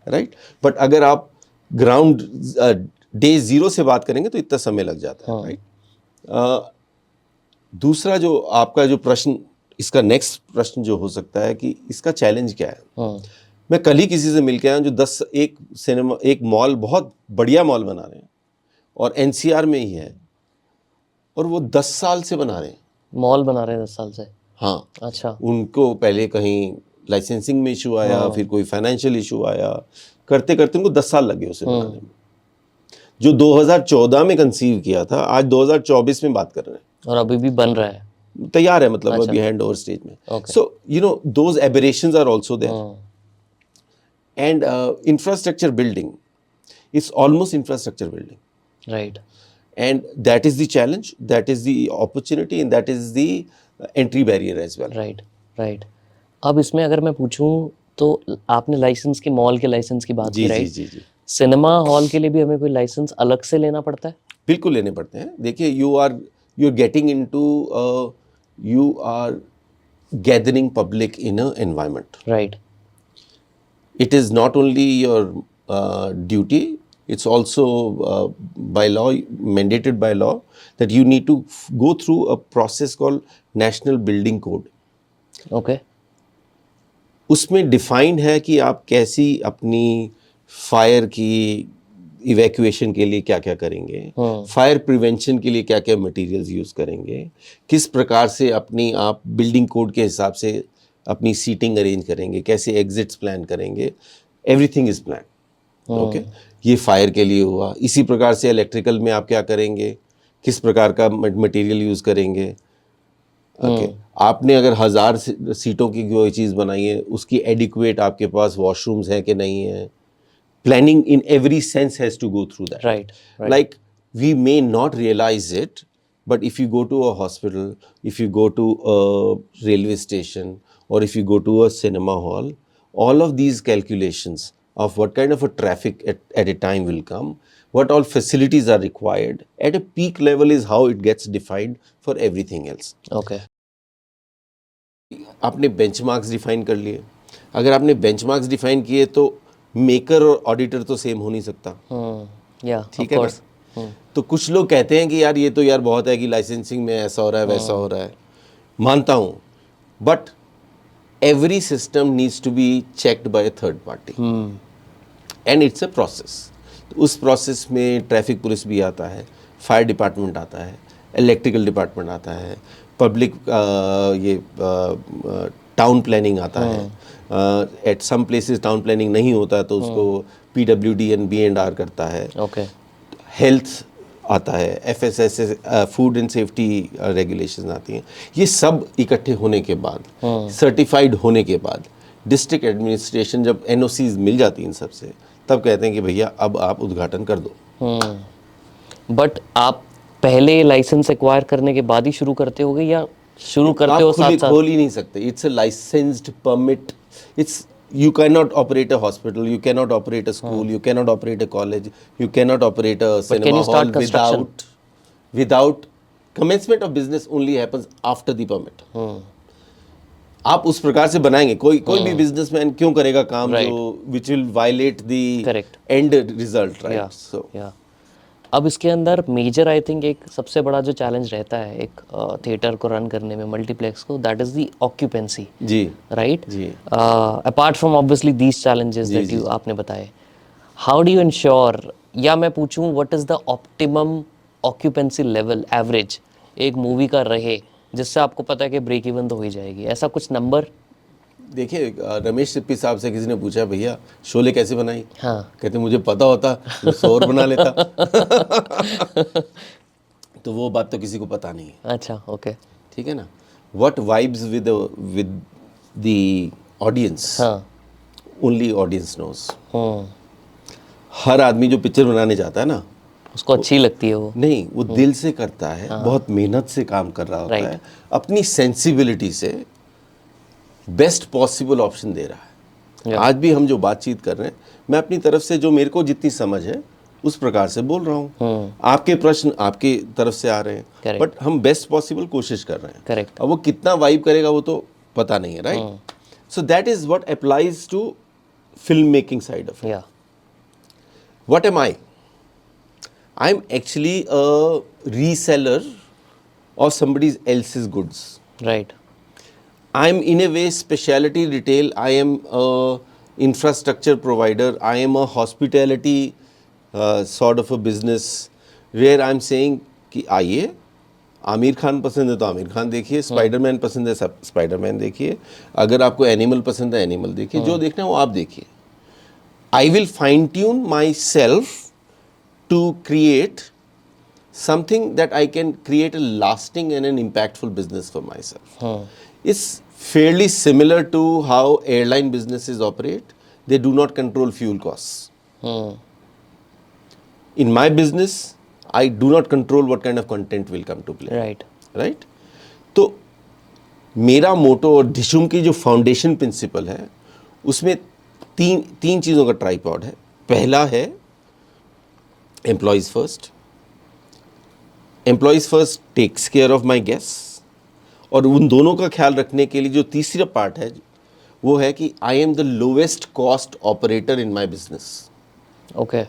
राइट। बट अगर आप ग्राउंड डे 0 से बात करेंगे तो इतना समय लग जाता है, राइट। दूसरा जो आपका जो प्रश्न, इसका नेक्स्ट प्रश्न जो हो सकता है कि इसका चैलेंज क्या है। मैं कल ही किसी से मिल के आया जो एक मॉल, बहुत बढ़िया मॉल बना रहे हैं और एनसीआर में ही है, और वो 10 साल से बना रहे हैं। मॉल बना रहे हैं 10 साल से? हाँ। अच्छा। उनको पहले कहीं लाइसेंसिंग में इशू आया, फिर कोई फाइनेंशियल इशू आया, करते करते उनको 10 साल लगे उसे बनाने में। जो 2014 में कंसीव किया था, आज 2024 में बात कर रहे हैं और अभी भी बन रहा है, तैयार है, मतलब अभी हैंड ओवर स्टेज में। So those aberrations are also there, and infrastructure building is almost infrastructure building, right. and that is the challenge, that is the opportunity, and that is the entry barrier as well. Right, right. अब इसमें अगर मैं पूछूं तो आपने लाइसेंस के, मॉल के लाइसेंस की बात की, राइट? जी जी। सिनेमा हॉल के लिए भी हमें कोई लाइसेंस अलग से लेना पड़ता है? बिल्कुल लेने पड़ते हैं। देखिए, you are getting into, you are gathering public in a environment, right. It is not only your duty, it's also by law, mandated by law, that you need to go through a process called National Building Code. Okay. उसमें डिफाइंड है कि आप कैसी अपनी फायर की इवैक्यूएशन के लिए क्या क्या करेंगे, फायर प्रिवेंशन के लिए क्या क्या मटेरियल्स यूज़ करेंगे, किस प्रकार से अपनी आप बिल्डिंग कोड के हिसाब से अपनी सीटिंग अरेंज करेंगे, कैसे एग्जिट्स प्लान करेंगे, एवरीथिंग इज प्लान। ओके, ये फायर के लिए हुआ। इसी प्रकार से इलेक्ट्रिकल में आप क्या करेंगे, किस प्रकार का मटेरियल यूज़ करेंगे। ओके, आपने अगर 1000 सीटों की कोई चीज़ बनाई है, उसकी एडिक्वेट आपके पास वॉशरूम्स हैं कि नहीं है। Planning in every sense has to go through that, right. Like we may not realize it, but if you go to a hospital, if you go to a railway station, और if you go to a cinema hall, all of these calculations of what kind of a traffic at a time will come, what all facilities are required at a peak level is how it gets defined for everything else. Okay. आपने benchmarks define कर लिए। अगर आपने benchmarks define किए तो मेकर और ऑडिटर तो सेम हो नहीं सकता। ठीक है ना? तो कुछ लोग कहते हैं कि यार ये तो यार बहुत है कि लाइसेंसिंग में ऐसा हो रहा है, वैसा हो रहा है। मानता हूँ, but every system needs to be checked by a third party, and it's a process. तो उस प्रोसेस में ट्रैफिक पुलिस भी आता है, फायर डिपार्टमेंट आता है, इलेक्ट्रिकल डिपार्टमेंट आता है, पब्लिक ये टाउन प्लानिंग आता है। At some places town planning नहीं होता तो उसको PWD एंड B&R करता है। ओके। हेल्थ आता है, FSS food and safety regulation आती हैं। ये सब इकट्ठे होने के बाद, सर्टिफाइड होने के बाद, डिस्ट्रिक्ट एडमिनिस्ट्रेशन जब NOCs मिल जाती हैं इन सब से, तब कहते हैं कि भैया अब आप उद्घाटन कर दो। बट आप पहले लाइसेंस एक्वायर करने के बाद ही शुरू करते होगे या शुरू करते हो आप खुले साथ साथ? खोल ही नहीं सकते। It's a licensed permit. It's you cannot operate a hospital, you cannot operate a school, you cannot operate a college, you cannot operate a can cinema you start hall construction? without commencement of business only happens after the permit. आप उस प्रकार से बनाएंगे, कोई भी बिजनेसमैन क्यों करेगा काम Right. जो which will violate the Correct. end result, right? Yeah. So या अब इसके अंदर मेजर आई थिंक एक सबसे बड़ा जो चैलेंज रहता है एक थिएटर को रन करने में, मल्टीप्लेक्स को, दैट इज द ऑक्यूपेंसी, जी राइट? जी apart from obviously these challenges that you आपने बताए, हाउ डू यू इंश्योर, या मैं पूछूं what is the optimum occupancy level average एक मूवी का रहे जिससे आपको पता है कि ब्रेक इवन तो हो ही जाएगी, ऐसा कुछ नंबर? देखिए, रमेश सिप्पी साहब से किसी ने पूछा भैया शोले कैसे बनाई, हाँ। कहते मुझे पता होता मैं 100 और बना लेता। तो वो बात तो किसी को पता नहीं है। अच्छा, ओके। ठीक है ना। What vibes with the audience, हाँ। Only audience knows. हर आदमी जो पिक्चर बनाने जाता है ना, उसको अच्छी लगती है वो? नहीं, वो दिल से करता है, बहुत मेहनत से काम कर रहा होता Right. है, अपनी सेंसिबिलिटी से बेस्ट पॉसिबल ऑप्शन दे रहा है। Yeah. आज भी हम जो बातचीत कर रहे हैं, मैं अपनी तरफ से जो मेरे को जितनी समझ है उस प्रकार से बोल रहा हूँ। आपके प्रश्न आपके तरफ से आ रहे हैं, Correct. बट हम बेस्ट पॉसिबल कोशिश कर रहे हैं। Correct. अब वो कितना वाइब करेगा वो तो पता नहीं है, right? So that is what applies to film making side of it. या What am I? I'm actually a reseller of somebody else's goods. Right. I'm in a way specialty retail. I am a infrastructure provider. I am a hospitality sort of a business where I'm saying कि आइए, आमिर खान पसंद है तो आमिर खान देखिए, स्पाइडरमैन पसंद है स्पाइडरमैन देखिए, अगर आपको एनिमल पसंद है एनिमल देखिए, जो देखना है वो आप देखिए। I will fine tune myself to create something that I can create a lasting and an impactful business for myself. It's fairly similar to how airline businesses operate. They do not control fuel costs. In my business, I do not control what kind of content will come to play. Right. Right? तो मेरा मोटो और डिशुम की जो फाउंडेशन प्रिंसिपल है उसमें तीन चीज़ों का ट्राइपॉड है। पहला है employees first. Employees first takes care of my guests, और उन दोनों का ख्याल रखने के लिए जो तीसरा पार्ट है वो है कि I am the lowest cost operator in my business. Okay.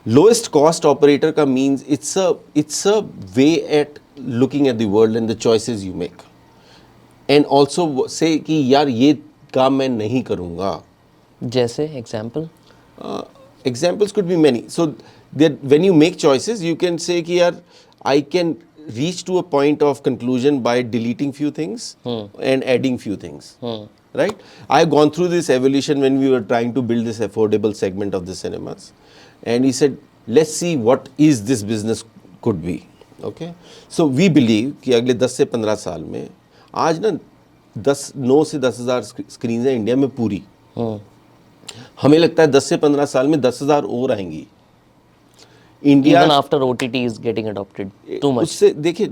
Lowest cost operator का means it's a way at looking at the world and the choices you make, and also say कि यार ये काम मैं नहीं करूँगा। जैसे example? Examples could be many. So that when you make choices, you can say कि यार I can reach to a point of conclusion by deleting few things and adding few things. Right? I've gone through this evolution when we were trying to build this affordable segment of the cinemas, and we said let's see what is this business could be. Okay? So we believe कि अगले 10 से 15 साल में, आज ना 9 से 10,000 स्क्रीन है इंडिया में पूरी। हमें लगता है 10 से 15 साल में 10,000 और आएंगी। India Even after OTT is getting adopted too much. उससे देखिए,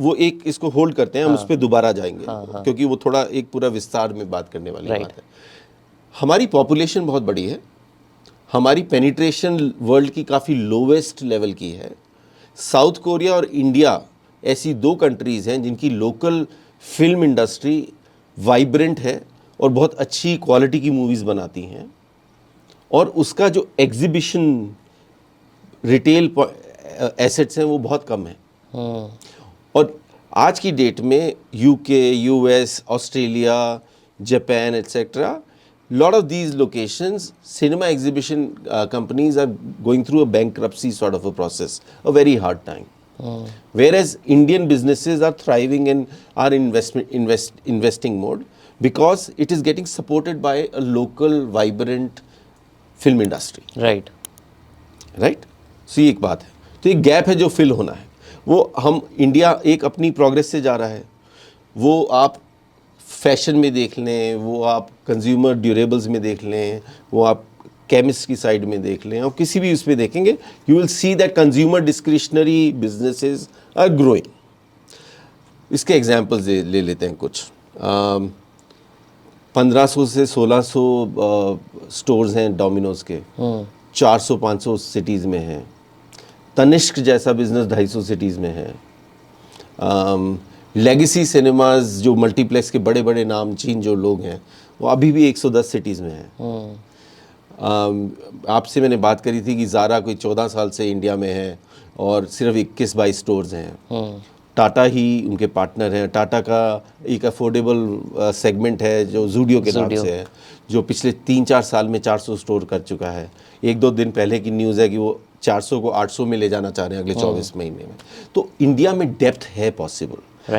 वो एक इसको होल्ड करते हैं, हम उस पर दोबारा जाएंगे, क्योंकि वो थोड़ा एक पूरा विस्तार में बात करने वाली बात है। हमारी पॉपुलेशन बहुत बड़ी है, हमारी पेनिट्रेशन वर्ल्ड की काफ़ी लोवेस्ट लेवल की है। साउथ कोरिया और इंडिया ऐसी दो कंट्रीज़ हैं जिनकी लोकल फिल्म इंडस्ट्री वाइब्रेंट है और बहुत अच्छी क्वालिटी की मूवीज़ बनाती हैं, और उसका जो एग्जीबिशन रिटेल एसेट्स हैं वो बहुत कम है। और आज की डेट में UK, US, Australia, Japan etcetera, lot of these locations, cinema exhibition companies are going through a bankruptcy sort of a process, a very hard time. Whereas Indian businesses are thriving and are investing mode because it is getting supported by a local vibrant film industry. Right right so ये एक बात है. तो एक गैप है जो फिल होना है. वो हम इंडिया एक अपनी प्रोग्रेस से जा रहा है. वो आप फैशन में देख लें, वो आप कंज्यूमर ड्यूरेबल्स में देख लें, वो आप केमिस्ट की साइड में देख लें, और किसी भी उसमें देखेंगे, you will see that consumer discretionary businesses are growing. इसके एग्जांपल्स ले लेते हैं कुछ. 1500 से 1600 स्टोर्स हैं डोमिनोज के, 400-500 सिटीज़ में हैं. तनिष्क जैसा बिजनेस 250 सिटीज़ में है. लेगेसी सिनेमाज जो मल्टीप्लेक्स के बड़े बड़े नामचीन जो लोग हैं वो अभी भी 110 सिटीज़ में हैं. आपसे मैंने बात करी थी कि ज़ारा कोई 14 साल से इंडिया में है और सिर्फ 21-22 स्टोर्स हैं. टाटा ही उनके पार्टनर हैं. टाटा का एक अफोर्डेबल सेगमेंट है जो जूडियो के नाम से है, जो पिछले 3-4 साल में 400 स्टोर कर चुका है. 1-2 दिन पहले की न्यूज़ है कि वो 400 को 800 में ले जाना चाह रहे हैं अगले 24 महीने में. तो इंडिया में डेप्थ है पॉसिबल.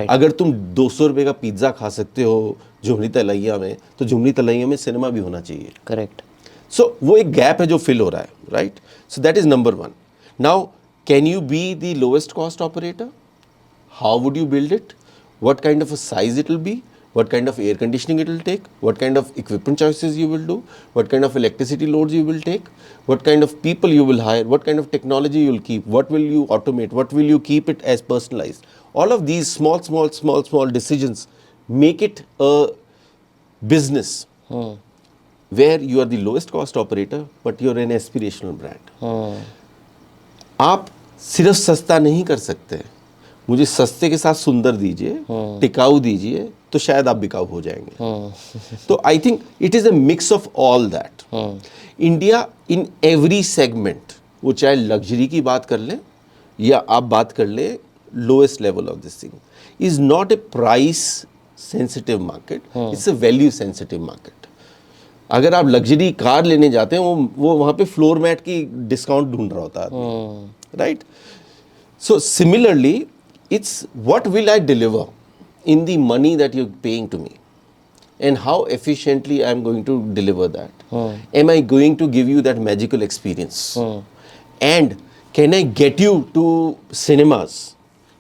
अगर तुम 200 रुपये का पिज्ज़ा खा सकते हो झुमरी तलैया में, तो झुमरी तलैया में सिनेमा भी होना चाहिए. करेक्ट. सो वो एक गैप है जो फिल हो रहा है. Right. So that is number 1. Now can you be the lowest cost operator? How would you build it? What kind of a size it will be? What kind of air conditioning it will take? What kind of equipment choices you will do? What kind of electricity loads you will take? What kind of people you will hire? What kind of technology you will keep? What will you automate? What will you keep it as personalized? All of these small decisions make it a business where you are the lowest cost operator, but you are an aspirational brand. आप सिर्फ सस्ता नहीं कर सकते. मुझे सस्ते के साथ सुंदर दीजिए, टिकाऊ दीजिए, तो शायद आप बिकाऊ हो जाएंगे. तो I think it is a mix of all that. India in every segment, वो चाहे लग्जरी की बात कर लें या आप बात कर लें lowest level of this thing, is not a price sensitive market, it's a value sensitive market. अगर आप लग्जरी कार लेने जाते हैं, वो वहाँ पे फ्लोर मैट की डिस्काउंट ढूंढ रहा होता है. Right. So similarly it's what will I deliver in the money that you're paying to me, and how efficiently I'm going to deliver that. Am I going to give you that magical experience? And can I get you to cinemas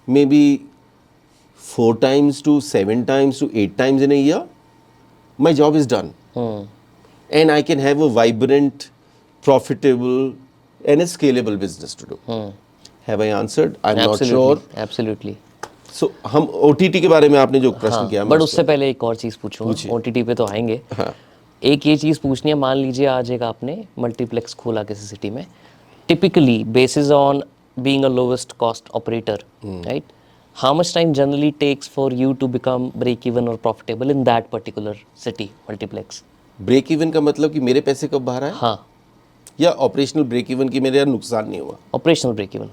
maybe 4 times to 7 times to 8 times in a year? My job is done. And I can have a vibrant, profitable and a scalable business to do. Have I answered? I'm not sure. Absolutely. So हम OTT के बारे में आपने जो प्रश्न किया, बट उससे पहले एक और चीज़ पूछूंगा. OTT पे तो आएंगे. एक ये चीज़ पूछनी है. मान लीजिए आज एक आपने मल्टीप्लेक्स खोला किसी सिटी में, typically basis on being a lowest cost operator, right, how much time generally takes for you to become break even or profitable in that particular city multiplex? Break even का मतलब कि मेरे पैसे कब बाहर आए, हाँ, या ऑपरेशनल ब्रेक इवन की मेरे यार नुकसान नहीं हुआ? ऑपरेशनल ब्रेक इवन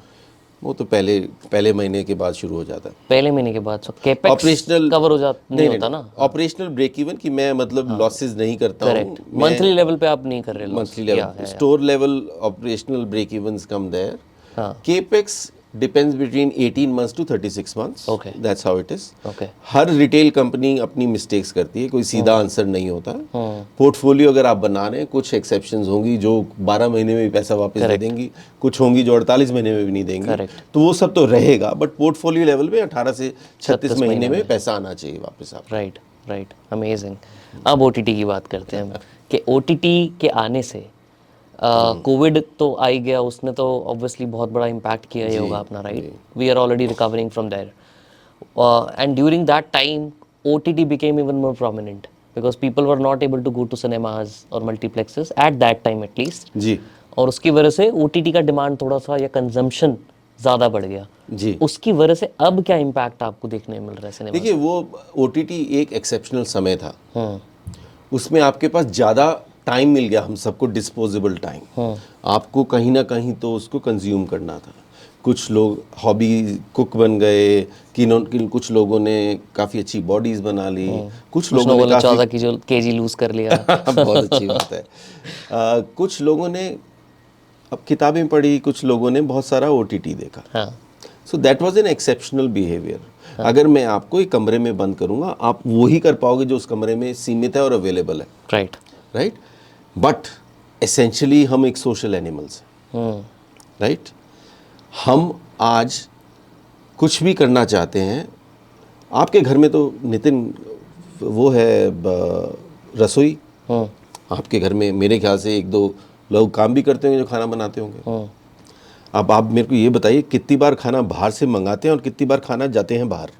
वो तो पहले महीने के बाद शुरू हो जाता है. पहले महीने के बाद. सो कैपेक्स ऑपरेशनल कवर हो जाता नहीं होता ना. ऑपरेशनल ब्रेक इवन की मैं मतलब लॉसेस नहीं करता हूँ. मंथली लेवल पे आप नहीं कर रहे. Monthly level, store level operational break evens come there. Capex depends between 18 months to 36 months. Okay. That's how it is. Okay. Her retail company अपनी मिस्टेक्स करती है, कोई सीधा आंसर नहीं होता. पोर्टफोलियो अगर आप बना रहे हैं, कुछ एक्सेप्शंस होंगी जो 12 महीने में भी पैसा वापस दे देंगी, कुछ होंगी जो 48 महीने में भी नहीं देंगी. तो वो सब तो रहेगा, बट पोर्टफोलियो लेवल पे 18 से 36 महीने में पैसा आना चाहिए वापस आप. राइट. अमेजिंग. अब OTT की बात करते हैं कि OTT के आने से कोविड तो आ ही गया, उसने तो ऑब्वियसली बहुत बड़ा इम्पैक्ट किया ही होगा अपना. Right. We are already recovering from there, and during that time OTT became even more prominent because people were not able to go to cinemas or multiplexes at that time at least. जी. और उसकी वजह से OTT का डिमांड थोड़ा सा या कंजम्पशन ज़्यादा बढ़ गया. जी. उसकी वजह से अब क्या इम्पैक्ट आपको देखने मिल रहा है सिनेमा? देखिए, वो OTT एक एक्सेप्शनल समय था. उसमें आपके पास ज़्यादा टाइम मिल गया हम सबको, डिस्पोजेबल टाइम, आपको कहीं ना कहीं तो उसको कंज्यूम करना था। कुछ लोग हॉबी कुक बन गए, कुछ लोगों ने काफ़ी अच्छी बॉडीज़ बना ली, कुछ लोगों ने काफ़ी 14 केजी लूज कर लिया। बहुत अच्छी बात है। कुछ लोगों ने अब किताबें पढ़ी, कुछ लोगों ने बहुत सारा OTT देखा। हाँ, so that was an exceptional behaviour. अगर मैं आपको एक कमरे में बंद करूंगा, आप वही कर पाओगे जो उस कमरे में सीमित है और अवेलेबल है, राइट। राइट? बट एसेंशियली हम एक सोशल एनिमल्स हैं, राइट? हम आज कुछ भी करना चाहते हैं। आपके घर में तो नितिन वो है रसोई, आपके घर में मेरे ख्याल से 1-2 लोग काम भी करते होंगे जो खाना बनाते होंगे। अब आप मेरे को ये बताइए, कितनी बार खाना बाहर से मंगाते हैं और कितनी बार खाना जाते हैं बाहर?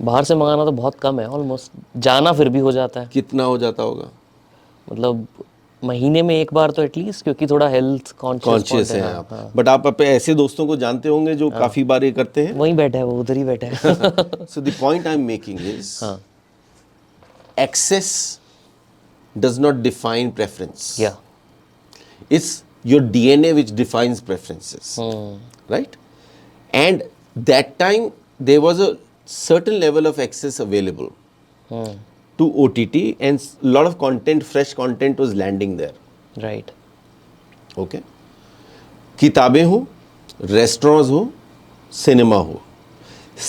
बाहर से मंगाना तो बहुत कम है, ऑलमोस्ट। जाना फिर भी हो जाता है, कितना हो जाता होगा? मतलब महीने में एक बार तो एटलीस्ट, क्योंकि थोड़ा हेल्थ कॉन्शियस कॉन्शियस हैं है। आप। हाँ, बट आप अपने ऐसे दोस्तों को जानते होंगे जो काफ़ी बार ये करते हैं। वहीं बैठा है वो, उधर ही बैठा है। So the point I am making is, हाँ, access does not define preference. या It's your DNA which defines preferences, right? And that time there was a certain level of access available to OTT, and a lot of content, fresh content was landing there. Right. Okay? किताबें हो, रेस्टोरेंट्स हो, सिनेमा हो,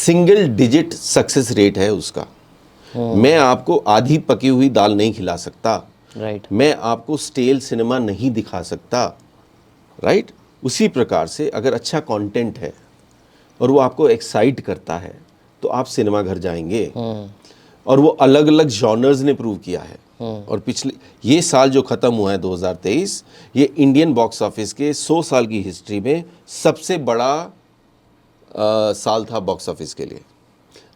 सिंगल डिजिट सक्सेस रेट है उसका। मैं आपको आधी पकी हुई दाल नहीं खिला सकता, राइट। मैं आपको स्टेल सिनेमा नहीं दिखा सकता, राइट? उसी प्रकार से अगर अच्छा कंटेंट है और वो आपको एक्साइट करता है तो आप सिनेमा घर जाएंगे। और वो अलग अलग जॉनर्स ने प्रूव किया है। और पिछले ये साल जो ख़त्म हुआ है 2023, ये इंडियन बॉक्स ऑफिस के 100 साल की हिस्ट्री में सबसे बड़ा साल था बॉक्स ऑफिस के लिए।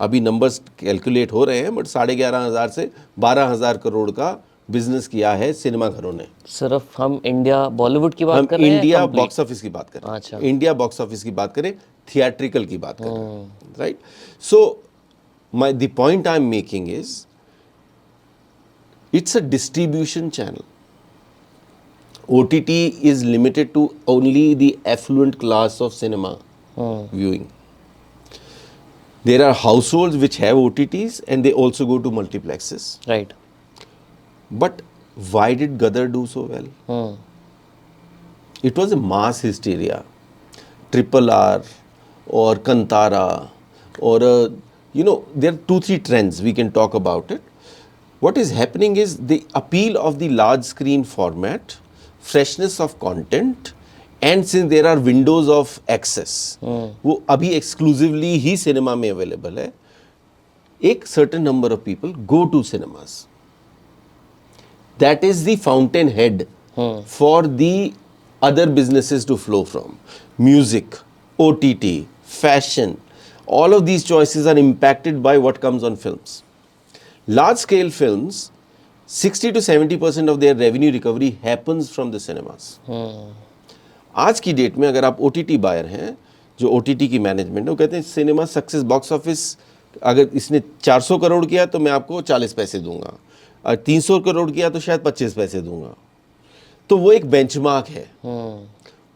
अभी नंबर्स कैलकुलेट हो रहे हैं, बट 11,500 से 12,000 करोड़ का बिजनेस किया है सिनेमा घरों ने। सिर्फ हम इंडिया बॉलीवुड की हम बात कर रहे हैं? India complete? बॉक्स ऑफिस की बात करें, अच्छा। इंडिया बॉक्स ऑफिस की बात करें, थिएट्रिकल की बात करें, right? So the point I am making is, it's a distribution channel. OTT is limited to only the affluent class of cinema viewing. There are households which have OTTs and they also go to multiplexes. Right. But why did Gadar do so well? It was a mass hysteria. Triple R or Kantara or there are 2-3 trends we can talk about it. What is happening is the appeal of the large screen format, freshness of content, and since there are windows of access, वो अभी exclusively ही सिनेमा में अवेलेबल है, एक certain number of people go to cinemas. That is the fountainhead for the other businesses to flow from. Music, OTT, fashion, all of these choices are impacted by what comes on films. Large scale films, 60 to 70% of their revenue recovery happens from the cinemas. आज की डेट में अगर आप OTT बायर हैं, जो OTT की मैनेजमेंट है, वो कहते हैं सिनेमा सक्सेस बॉक्स ऑफिस, अगर इसने 400 करोड़ किया तो मैं आपको 40 पैसे दूंगा, और 300 करोड़ किया तो शायद 25 पैसे दूंगा। तो वो एक बेंचमार्क है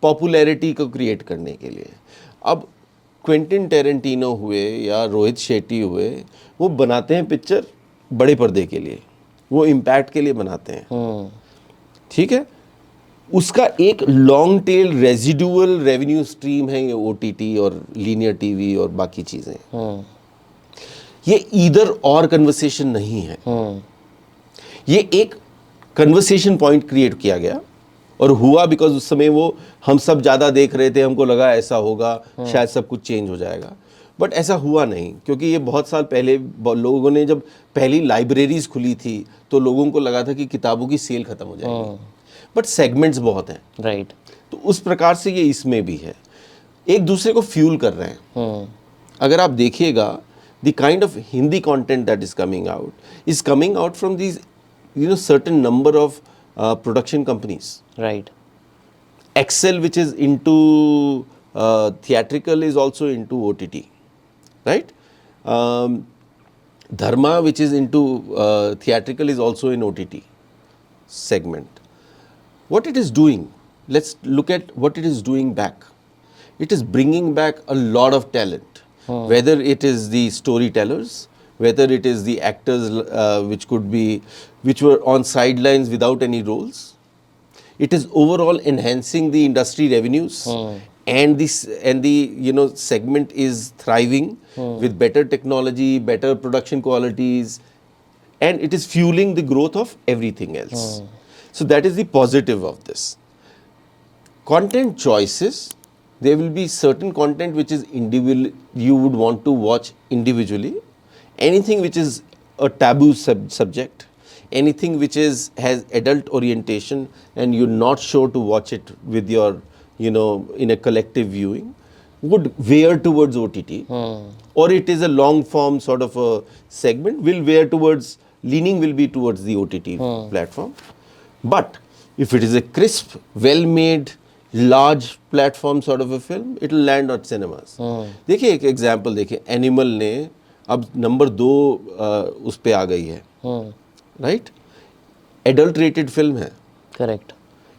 पॉपुलैरिटी को क्रिएट करने के लिए। अब क्विंटिन टेरेंटिनो हुए या रोहित शेट्टी हुए, वो बनाते हैं पिक्चर बड़े पर्दे के लिए, वो इम्पैक्ट के लिए बनाते हैं, ठीक है? उसका एक long tail residual revenue stream है ये OTT और लीनियर टीवी और बाकी चीज़ें। ये ईदर और कन्वर्सेशन नहीं है, ये एक कन्वर्सेशन पॉइंट क्रिएट किया गया और हुआ बिकॉज उस समय वो हम सब ज़्यादा देख रहे थे, हमको लगा ऐसा होगा, शायद सब कुछ चेंज हो जाएगा, बट ऐसा हुआ नहीं। क्योंकि ये बहुत साल पहले लोगों ने जब पहली लाइब्रेरीज खुली थी तो लोगों को लगा था कि किताबों की सेल खत्म हो जाएगी, बट सेगमेंट्स बहुत हैं, राइट। तो उस प्रकार से ये इसमें भी है, एक दूसरे को फ्यूल कर रहे हैं। अगर आप देखिएगा, the kind of Hindi content that is coming out from these certain number of production companies. Right. Excel, which is into theatrical, is also into OTT, right? Dharma, which is into theatrical, is also in OTT, segment. What it is doing, let's look at what it is doing back. It is bringing back a lot of talent, whether it is the storytellers, whether it is the actors which were on sidelines without any roles. It is overall enhancing the industry revenues, and the segment is thriving with better technology, better production qualities, and it is fueling the growth of everything else. So that is the positive of this. Content choices, there will be certain content which is individual, you would want to watch individually. Anything which is a taboo subject, anything which has adult orientation and you're not sure to watch it with your, in a collective viewing, would veer towards OTT. Or it is a long form sort of a segment, leaning will be towards the OTT platform. But if it is a crisp, well-made, large platform sort of a film, it will land at cinemas. देखिए एक एग्जाम्पल देखिए, एनिमल ने अब नंबर 2 उस पे आ गई है, राइट? एडल्ट्रेटेड फिल्म है, correct,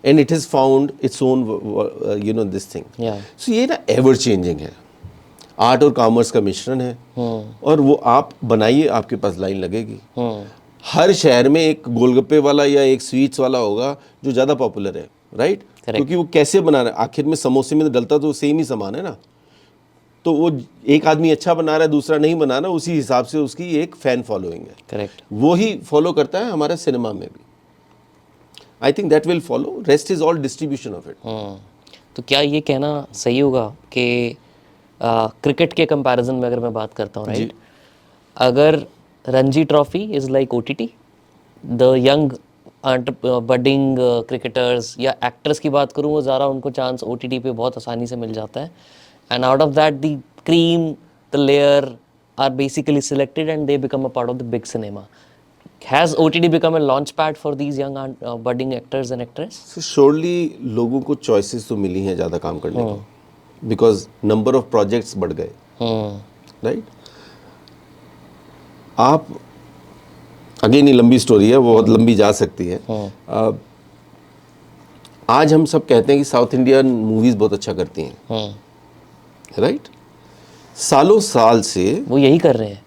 and it has found its own this thing. So ये ना एवर चेंजिंग है, आर्ट और कॉमर्स का मिश्रण है, और वो आप बनाइए, आपके पास लाइन लगेगी. हर शहर में एक गोलगप्पे वाला या एक स्वीट्स वाला होगा जो ज़्यादा पॉपुलर है, राइट? क्योंकि वो कैसे बना रहा है, आखिर में समोसे में तो डलता तो सेम ही सामान है ना. तो वो एक आदमी अच्छा बना रहा है, दूसरा नहीं बना रहा, उसी हिसाब से उसकी एक फैन फॉलोइंग है. करेक्ट, वो ही फॉलो करता है हमारा सिनेमा में भी. I think that will follow, rest is all distribution of it. तो क्या ये कहना सही होगा कि क्रिकेट के कंपैरिजन में अगर मैं बात करता हूँ, राइट, अगर Ranji trophy is like OTT, the young budding cricketers या एक्टर्स की बात करूँ, वो ज़्यादा उनको चांस OTT पे बहुत आसानी से मिल जाता है, and out of that the cream, the layer are basically selected and they become a part of the big cinema. Has OTT become a launch pad for these young budding actors and actresses? So surely लोगों को चॉइसेस तो मिली हैं ज़्यादा काम करने को, बिकॉज नंबर ऑफ प्रोजेक्ट्स बढ़ गए, राइट? आप अगेन ये लंबी स्टोरी है, वो बहुत लंबी जा सकती है. आज हम सब कहते हैं कि साउथ इंडियन मूवीज बहुत अच्छा करती हैं, राइट? सालों साल से वो यही कर रहे हैं.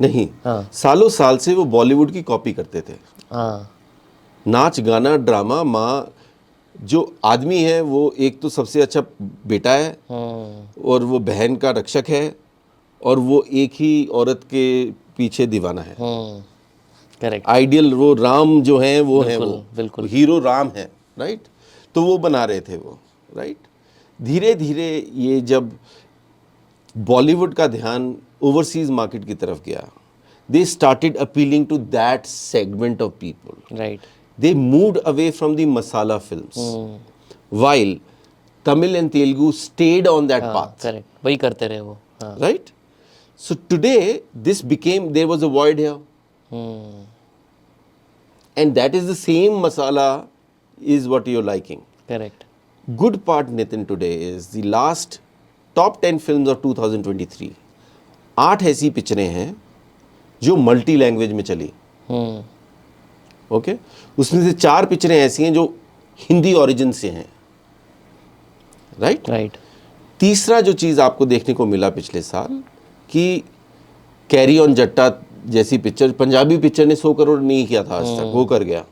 नहीं, सालों साल से वो बॉलीवुड की कॉपी करते थे. नाच गाना ड्रामा, माँ जो आदमी है वो एक तो सबसे अच्छा बेटा है, और वो बहन का रक्षक है, और वो एक ही औरत के पीछे दीवाना है. करेक्ट, आइडियल वो राम जो है वो है, वो बिल्कुल हीरो राम है, राइट? तो वो बना रहे थे वो, राइट? धीरे धीरे ये जब बॉलीवुड का ध्यान ओवरसीज मार्केट की तरफ गया, they started appealing to that segment of people, right? They moved away from the masala films, while Tamil and Telugu stayed on that path. Correct, वही करते रहे वो, right? So today this became, there was a void here, and that is the same masala is what you're liking. Correct. Good part, Nitin, today is the last top 10 films of 2023. 8 ऐसी पिक्चरें हैं जो मल्टी लैंग्वेज में चली. ओके, उसमें से 4 पिक्चरें ऐसी हैं जो हिंदी ओरिजिन से हैं, राइट? राइट. तीसरा जो चीज़ आपको देखने को मिला पिछले साल कि कैरी ऑन जट्टा जैसी पिक्चर, पंजाबी पिक्चर ने 100 करोड़ नहीं किया था आज तक, वो कर गया.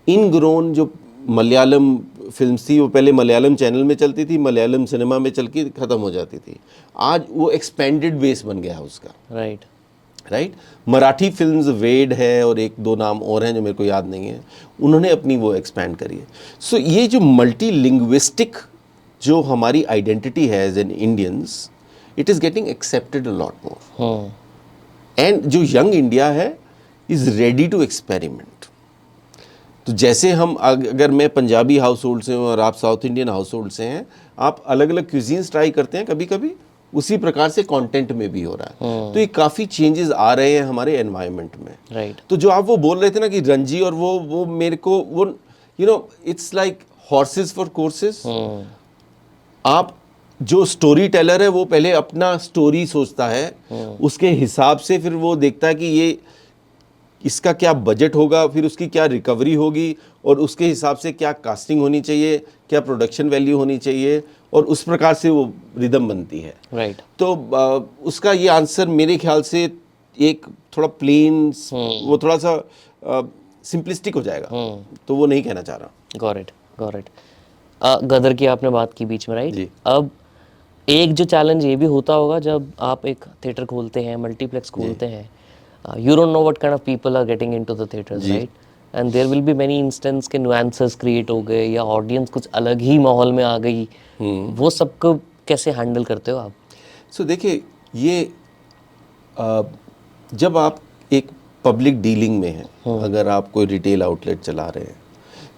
इन ग्रोन जो मलयालम फिल्म्स थी, वो पहले मलयालम चैनल में चलती थी, मलयालम सिनेमा में चल के ख़त्म हो जाती थी, आज वो एक्सपेंडेड बेस बन गया उसका, राइट? राइट? मराठी फिल्म्स वेड है और 1-2 नाम और हैं जो मेरे को याद नहीं है, उन्होंने अपनी वो एक्सपैंड करी है. सो ये जो मल्टी लिंग्विस्टिक जो हमारी आइडेंटिटी है as an Indians, it is getting accepted a lot more. And जो यंग इंडिया है इज़ रेडी टू एक्सपेरिमेंट. तो जैसे हम, अगर मैं पंजाबी हाउस होल्ड से हूँ और आप साउथ इंडियन हाउस होल्ड से हैं, आप अलग अलग क्यूजीन्स ट्राई करते हैं कभी कभी, उसी प्रकार से कंटेंट में भी हो रहा है. तो ये काफ़ी चेंजेस आ रहे हैं हमारे एनवायरनमेंट में, राइट? तो जो आप वो बोल रहे थे ना कि रणजी और वो मेरे को वो it's like horses for courses. आप जो स्टोरी टेलर है वो पहले अपना स्टोरी सोचता है, उसके हिसाब से फिर वो देखता है कि ये इसका क्या बजट होगा, फिर उसकी क्या रिकवरी होगी, और उसके हिसाब से क्या कास्टिंग होनी चाहिए, क्या प्रोडक्शन वैल्यू होनी चाहिए, और उस प्रकार से वो रिदम बनती है। राइट। तो उसका ये आंसर मेरे ख्याल से एक थोड़ा प्लेन, वो थोड़ा सा सिंपलिस्टिक हो जाएगा, तो वो नहीं कहना चाह रहा। Got it, got it. Gadar की आपने बात की बीच में, राइट? जी। अब एक जो चैलेंज ये भी होता होगा जब आप एक थिएटर खोलते हैं, मल्टीप्लेक्स खोलते हैं, you don't know what kind of people are getting into the theatres, जी। Right? And there will be many instance के नुआंसेस क्रिएट हो गए या ऑडियंस कुछ अलग ही माहौल में आ गई, वो सबको कैसे हैंडल करते हो आप? सो देखिए, ये जब आप एक पब्लिक डीलिंग में हैं, अगर आप कोई रिटेल आउटलेट चला रहे हैं,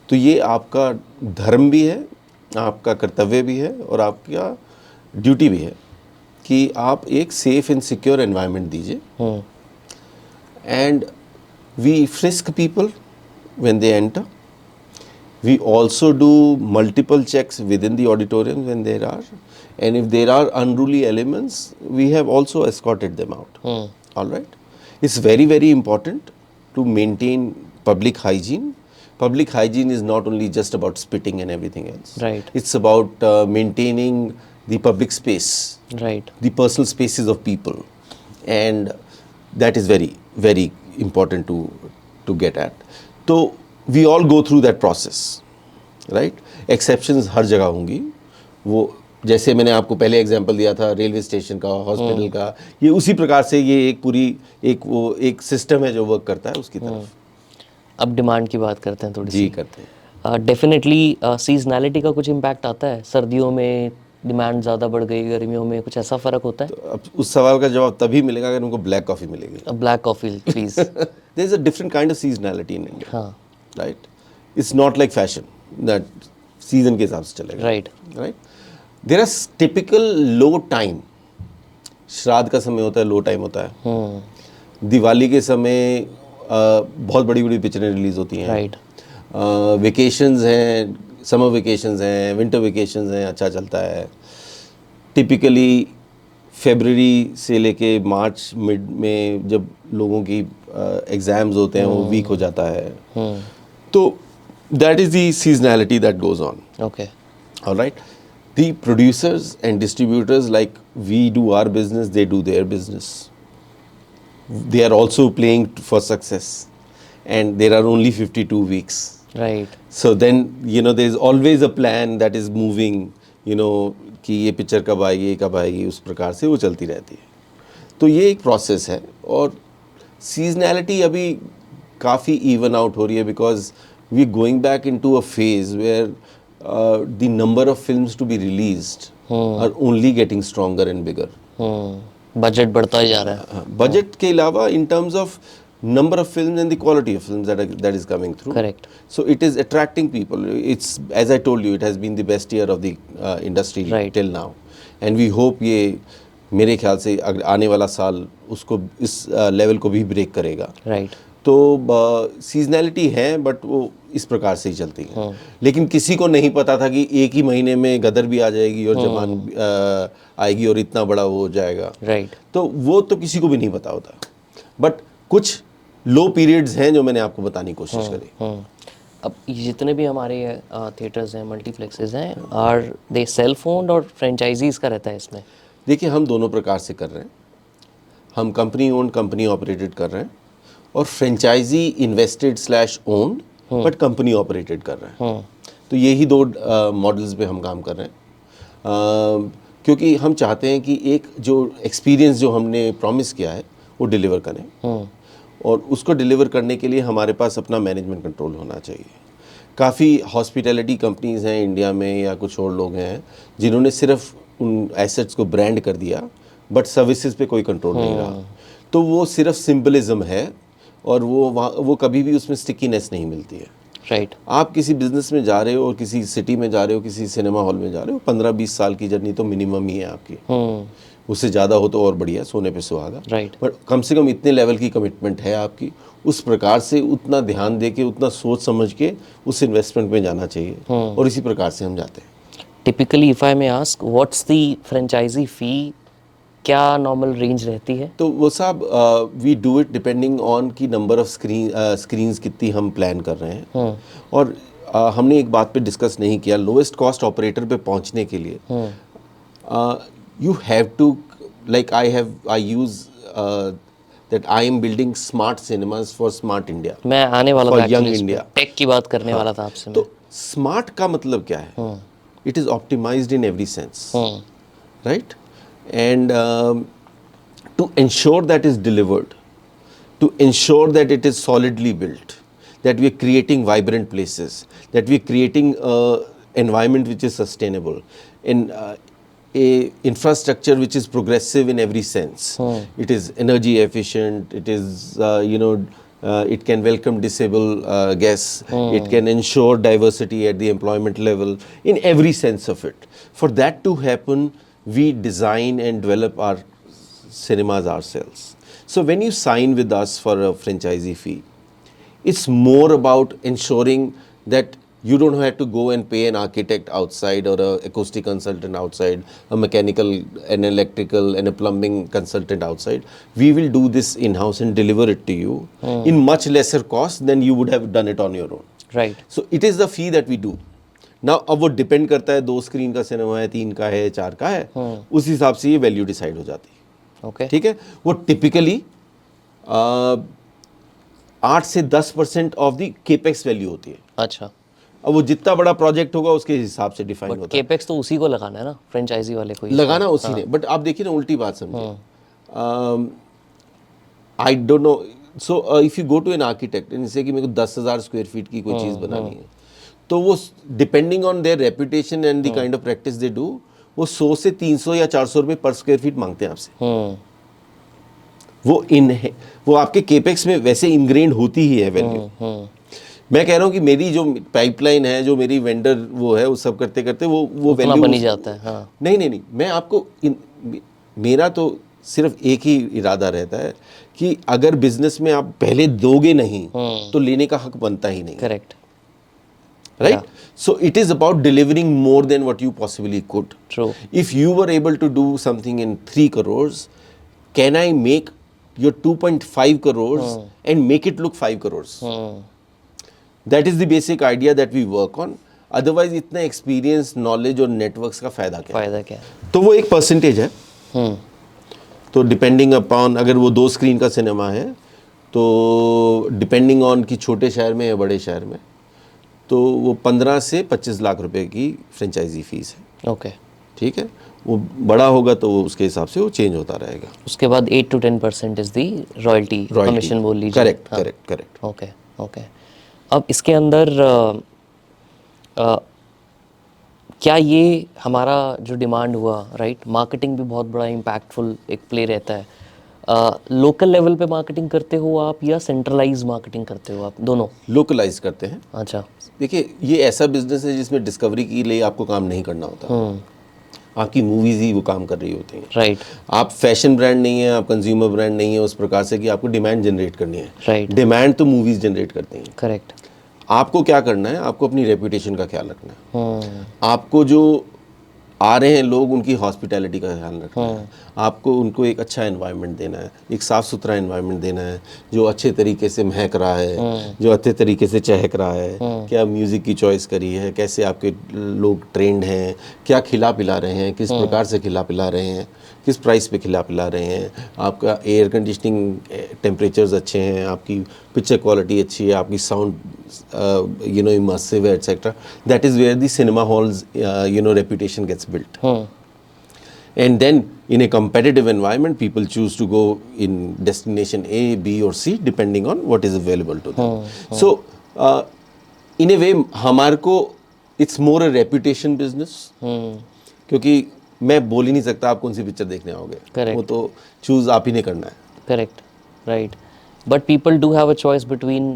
तो ये आपका धर्म भी है, आपका कर्तव्य भी है, और आपका ड्यूटी भी है कि आप एक सेफ एंड सिक्योर एनवायरनमेंट दीजिए। And we frisk people when they enter. We also do multiple checks within the auditorium when there are, and if there are unruly elements, we have also escorted them out. All right. It's very, very important to maintain public hygiene. Public hygiene is not only just about spitting and everything else. Right. It's about maintaining the public space, Right. the personal spaces of people, and that is very, very important to get at. So we all go through that process, right? Exceptions हर जगह होंगी, वो जैसे मैंने आपको पहले एग्जांपल दिया था रेलवे स्टेशन का, हॉस्पिटल का, ये उसी प्रकार से ये एक पूरी एक सिस्टम है जो वर्क करता है उसकी तरफ। अब डिमांड की बात करते हैं थोड़ी जी सी। करते हैं। डेफिनेटली सीजनैलिटी का कुछ इम्पैक्ट आता है, सर्दियों में डिमांड ज़्यादा बढ़ गई, गर्मियों में कुछ ऐसा फ़र्क होता है? अब उस सवाल का जवाब तभी मिलेगा अगर उनको ब्लैक कॉफ़ी मिलेगी। Black coffee please. There is a different kind of seasonality in India. हाँ, Right? It's not like fashion that season के हिसाब से चलेगा। Right. Right? There are typical low time. श्राद्ध का समय होता है, लो टाइम होता है। दिवाली के समय बहुत बड़ी बड़ी पिक्चरें रिलीज होती हैं। राइट। वेकेशंस हैं, समर वेकेशंस हैं, विंटर वेकेशंस हैं, अच्छा चलता है। टिपिकली फरवरी से लेके मार्च मिड में जब लोगों की एग्ज़ाम्स होते हैं वो वीक हो जाता है। तो that is the seasonality that goes on. Okay. Alright, the producers and distributors like we do our business, they do their business. They are also playing for success, and there are only 52 weeks. Right. So then, there is always a plan that is moving, कि ये पिक्चर कब आएगी, उस प्रकार से वो चलती रहती है। तो ये एक प्रोसेस है, और सीजनैलिटी अभी काफ़ी इवन आउट हो रही है, because we going back into a phase where the number of films to be released are only getting stronger and bigger. Budget बढ़ता ही जा रहा है। बजट के अलावा in terms of number of films and the quality of films that is coming through. Correct. So it is attracting people. It's, as I told you, it has been the best year of the industry Right. till now, and we hope ये मेरे ख्याल से आने वाला साल उसको इस लेवल को भी ब्रेक करेगा। राइट। तो सीजनैलिटी है, बट वो इस प्रकार से ही चलती है। लेकिन किसी को नहीं पता था कि एक ही महीने में गदर भी आ जाएगी और जवान आएगी और इतना बड़ा वो हो जाएगा। राइट। तो वो तो किसी को भी नहीं पता होता, बट कुछ लो पीरियड्स हैं जो मैंने आपको बताने की कोशिश करी। अब जितने भी हमारे थिएटर्स हैं, मल्टीप्लेक्सेस हैं, आर दे सेल्फ ओन्ड और फ्रेंचाइजीज का रहता है इसमें? देखिए, हम दोनों प्रकार से कर रहे हैं। हम कंपनी ओन्ड, कंपनी ऑपरेटेड कर रहे हैं, और franchisee invested / owned but company operated कर रहे हैं। तो यही दो मॉडल्स पे हम काम कर रहे हैं, क्योंकि हम चाहते हैं कि एक जो एक्सपीरियंस जो हमने प्रॉमिस किया है वो डिलीवर करें, और उसको डिलीवर करने के लिए हमारे पास अपना मैनेजमेंट कंट्रोल होना चाहिए। काफ़ी हॉस्पिटैलिटी कंपनीज़ हैं इंडिया में, या कुछ और लोग हैं जिन्होंने सिर्फ उन एसेट्स को ब्रांड कर दिया, बट सर्विसेज पे कोई कंट्रोल नहीं रहा। तो वो सिर्फ सिंबलिज्म है, और वो कभी भी उसमें स्टिकीनेस नहीं मिलती है। राइट। आप किसी बिजनेस में जा रहे हो और किसी सिटी में जा रहे हो, किसी सिनेमा हॉल में जा रहे हो, 15-20 साल की जर्नी तो मिनिमम ही है आपकी। उससे ज़्यादा हो तो और बढ़िया, सोने पे सुहागा। राइट। बट कम से कम इतने लेवल की कमिटमेंट है आपकी, उस प्रकार से उतना ध्यान दे के, उतना सोच समझ के उस इन्वेस्टमेंट में जाना चाहिए, और इसी प्रकार से हम जाते हैं। Typically if I may ask, what's the franchisee fee क्या नॉर्मल रेंज रहती है? तो वो साहब we do it depending on की नंबर ऑफ स्क्रीन्स कितनी हम प्लान कर रहे हैं। और हमने एक बात पे डिस्कस नहीं किया, लोएस्ट कॉस्ट ऑपरेटर पे पहुंचने के लिए you have to, like I use that I am building smart cinemas for smart India. मैं आने वाला For था young actually इस पे, India. टेक की बात करने वाला था आपसे मैं। तो स्मार्ट का मतलब क्या है? It is optimized in every sense, right? And to ensure that is delivered, to ensure that it is solidly built, that we are creating vibrant places, that we are creating environment which is sustainable, in a infrastructure which is progressive in every sense. It is energy efficient, it is it can welcome disabled guests, it can ensure diversity at the employment level, in every sense of it. For that to happen, we design and develop our cinemas ourselves. So when you sign with us for a franchisee fee, it's more about ensuring that you don't have to go and pay an architect outside or a acoustic consultant outside, a mechanical, an electrical and a plumbing consultant outside. We will do this in-house and deliver it to you in much lesser cost than you would have done it on your own. Right. So it is the fee that we do. Now अब वो डिपेंड करता है 2 स्क्रीन का सिनेमा है, 3 का है, 4 का है, उस हिसाब से ये वैल्यू डिसाइड हो जाती है। ओके। ठीक है, वो टिपिकली 8 से 10% ऑफ द केपेक्स वैल्यू होती है। अच्छा, अब वो जितना बड़ा प्रोजेक्ट होगा उसके हिसाब से डिफाइन होता है। केपेक्स तो उसी को लगाना है ना, फ्रेंचाइजी वाले को ही लगाना उसी ने, बट आप देखिए ना उल्टी बात समझिए। I don't know, so if you go to an architect and say कि मेरे को 10,000 स्क्वायर फीट की कोई चीज़ बनानी है, तो वो depending on their reputation and the kind of practice they do, वो 100 से 300 या 400 रुपये पर स्क्वायर फीट मांगते हैं आपसे। वो आपके केपेक्स में वैसे इनग्रेन्ड होती ही है वैल्यू। मैं कह रहा हूँ कि मेरी जो पाइपलाइन है, जो मेरी वेंडर वो है, वो सब करते करते वो वैल्यू बनी जाता है। हाँ। नहीं, मैं आपको मेरा तो सिर्फ एक ही इरादा रहता है कि अगर बिजनेस में आप पहले दोगे नहीं तो लेने का हक बनता ही नहीं। Correct. Right? So it is about delivering more than what you possibly could. True. If you were able to do something in 3 crores, can I make your 2.5 crores and make it look 5 crores? That is the basic idea that we work on. Otherwise इतना experience, knowledge और networks का फायदा क्या है? फायदा क्या है? तो वो एक परसेंटेज है। तो डिपेंडिंग अपॉन, अगर वो 2 स्क्रीन का सिनेमा है तो डिपेंडिंग ऑन कि छोटे शहर में या बड़े शहर में, तो वो 15 से 25 लाख रुपए की फ्रेंचाइजी फीस है। ओके। ठीक है, वो बड़ा होगा तो उसके हिसाब से वो चेंज होता रहेगा। उसके बाद 8 to 10% is the royalty, commission बोल लीजिए। करेक्ट। ओके। अब इसके अंदर क्या ये हमारा जो डिमांड हुआ, राइट, मार्केटिंग भी बहुत बड़ा इम्पैक्टफुल एक प्ले रहता है। लोकल लेवल पे मार्केटिंग करते हो आप या सेंट्रलाइज मार्केटिंग करते हो आप? दोनों लोकलाइज करते हैं। अच्छा। देखिए, ये ऐसा बिजनेस है जिसमें डिस्कवरी के लिए आपको काम नहीं करना होता। आपकी मूवीज ही वो काम कर रही होती हैं। राइट। आप फैशन ब्रांड नहीं है, आप कंज्यूमर ब्रांड नहीं है उस प्रकार से कि आपको डिमांड जनरेट करनी है। राइट। डिमांड तो मूवीज जनरेट करती हैं। करेक्ट। आपको क्या करना है? आपको अपनी रेपुटेशन का ख्याल रखना है। आपको जो आ रहे हैं लोग, उनकी हॉस्पिटैलिटी का ख्याल रखना है। आपको उनको एक अच्छा एनवायरनमेंट देना है, एक साफ़ सुथरा एनवायरनमेंट देना है जो अच्छे तरीके से महक रहा है, जो अच्छे तरीके से चहक रहा है। क्या म्यूज़िक की चॉइस करी है, कैसे आपके लोग ट्रेंड हैं, क्या खिला पिला रहे हैं, किस प्रकार से खिला पिला रहे हैं, किस प्राइस पे खिला पिला रहे हैं, आपका एयर कंडीशनिंग टेम्परेचर्स अच्छे हैं, आपकी पिक्चर क्वालिटी अच्छी है, आपकी साउंड इमर्सिव है, etcetera. That is where the cinema halls reputation gets built. And then in a competitive environment, people choose to go in destination A, B or C depending on what is available to them. So in a way हमारे को it's more a reputation business. क्योंकि मैं बोल ही नहीं सकता आप कौन सी पिक्चर देखने आओगे। Correct. वो तो चूज आप ही ने करना है। Correct. Right. But people do have a choice between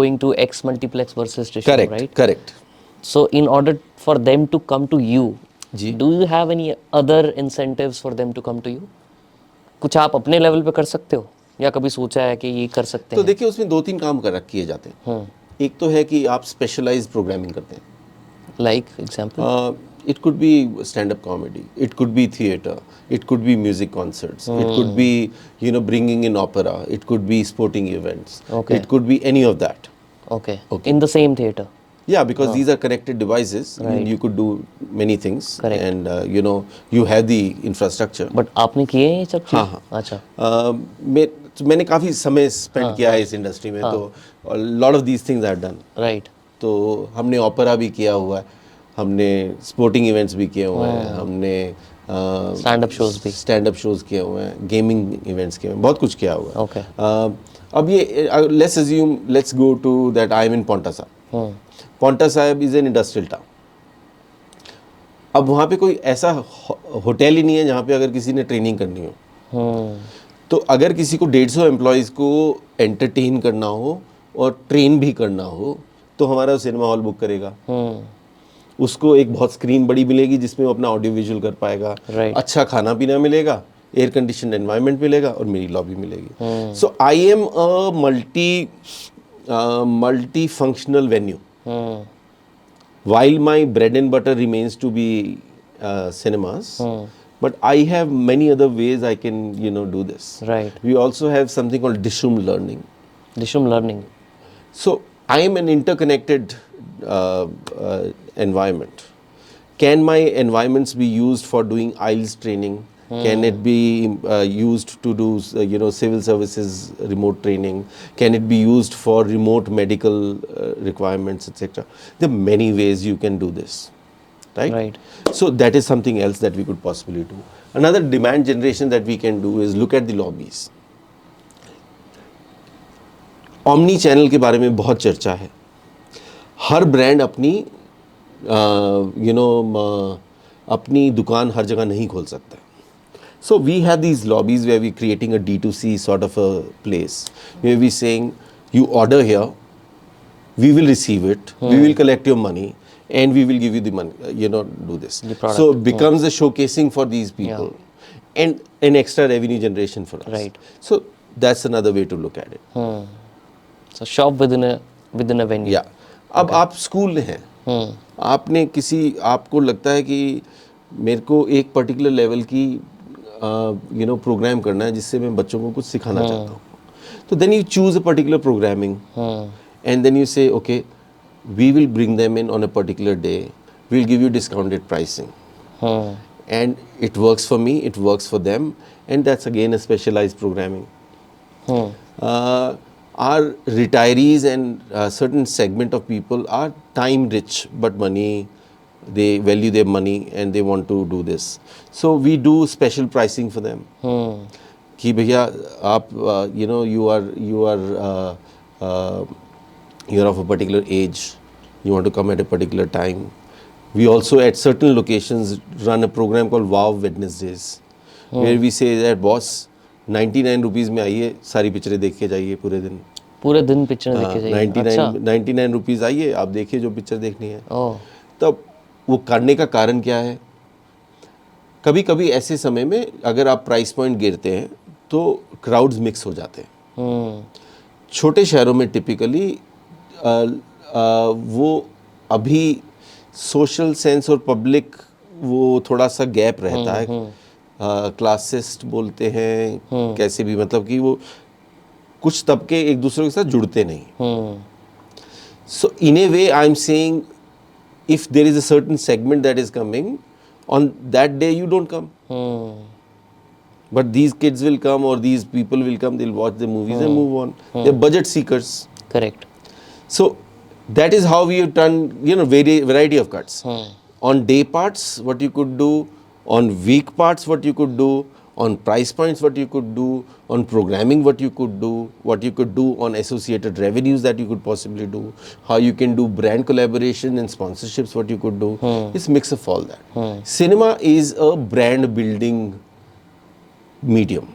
going to X multiplex versus Trishul, right? Correct. So in order for them to come to you, ji. Do you have any other incentives for them to come to you? कुछ आप अपने लेवल पे कर सकते हो या कभी सोचा है कि ये कर सकते तो हैं? देखिए, उसमें 2-3 काम किए जाते हैं। एक तो है कि आप स्पेशलाइज्ड प्रोग्रामिंग करते हैं। Like example? It could be stand-up comedy. It could be theater. It could be music concerts. It could be, bringing in opera. It could be sporting events. Okay. It could be any of that. Okay. In the same theater. Yeah, because these are connected devices. You could do many things. Correct. And, you have the infrastructure. But आपने किए हैं ये सब चीज़? हाँ। अच्छा। मैंने काफ़ी समय स्पेंड किया है इस इंडस्ट्री में, तो lot of these things I have done. Right. तो हमने ओपेरा भी किया हुआ है, हमने स्पोर्टिंग इवेंट्स भी किए हुए हैं, हमने स्टैंड अप शोज किए हुए हैं, गेमिंग इवेंट्स किए हुए हैं, बहुत कुछ किया हुआ है. ओके। अब ये let's go to that I am in Ponta Sahib. Ponta Sahib is an industrial town. अब वहाँ पे कोई ऐसा होटल ही नहीं है जहाँ पे अगर किसी ने ट्रेनिंग करनी हो. तो अगर किसी को 150 एम्प्लॉयज़ को एंटरटेन करना हो और ट्रेन भी करना हो, तो हमारा सिनेमा हॉल बुक करेगा. उसको एक बहुत स्क्रीन बड़ी मिलेगी जिसमें वो अपना ऑडियो विजुअल कर पाएगा. अच्छा खाना पीना मिलेगा, एयर कंडीशन एनवायरनमेंट मिलेगा और मेरी लॉबी मिलेगी. So I am a multi functional venue. While my bread and butter remains to be cinemas, but I have many other ways I can, do this. Right. We also have something called Dishum Learning. Dishum Learning. So I am an interconnected environment. Can my environments be used for doing IELTS training? Can it be used to do, civil services remote training? Can it be used for remote medical requirements, etc.? There are many ways you can do this, right? Right. So that is something else that we could possibly do. Another demand generation that we can do is look at the lobbies. Omni channel के बारे में बहुत चर्चा है. हर ब्रांड अपनी दुकान हर जगह नहीं खोल सकता. So we have these lobbies where we're creating a D2C sort of a place where we're saying, you order here, we will receive it, we will collect your money, and we will give you the money, do this. So it becomes a showcasing for these people and an extra revenue generation for us. Right. So that's another way to look at it. So shop within a venue. Yeah. अब आप स्कूल हैं, आपने आपको लगता है कि मेरे को एक पर्टिकुलर लेवल की प्रोग्राम करना है जिससे मैं बच्चों को कुछ सिखाना चाहता हूँ. तो then you choose a particular programming and then you say okay, we will bring them in on a particular day, we will give you discounted pricing, and it works for me, it works for them, and that's again a specialised programming. Our retirees and certain segment of people are time rich but they value their money and they want to do this. So we do special pricing for them. कि भैया आप you are of a particular age, you want to come at a particular time. We also at certain locations run a program called Wow Wednesdays, where we say that boss 99 rupees में आइए, सारी पिक्चरें देख के जाइए पूरे दिन पिक्चर देख के जाइए. 99 रुपीज़ आइए, आप देखिए जो पिक्चर देखनी है. तब वो करने का कारण क्या है? कभी कभी ऐसे समय में अगर आप प्राइस पॉइंट गिरते हैं तो क्राउड्स मिक्स हो जाते हैं. छोटे शहरों में टिपिकली वो अभी सोशल सेंस और पब्लिक वो थोड़ा सा गैप रहता है. क्लासिस्ट बोलते हैं, कैसे भी, मतलब कि वो कुछ तबके एक दूसरे के साथ जुड़ते नहीं. So in a way I am saying, if there is a certain segment that is coming, on that day you don't come. But these kids will come, or these people will come, they'll watch the movies and move on. They're budget seekers. Correct. So that is how we have done, variety of cuts. On day parts, what you could do, on week parts, what you could do, on price points, what you could do, on programming, what you could do, on associated revenues that you could possibly do, how you can do brand collaboration and sponsorships, what you could do. It's mix of all that. Cinema is a brand building medium.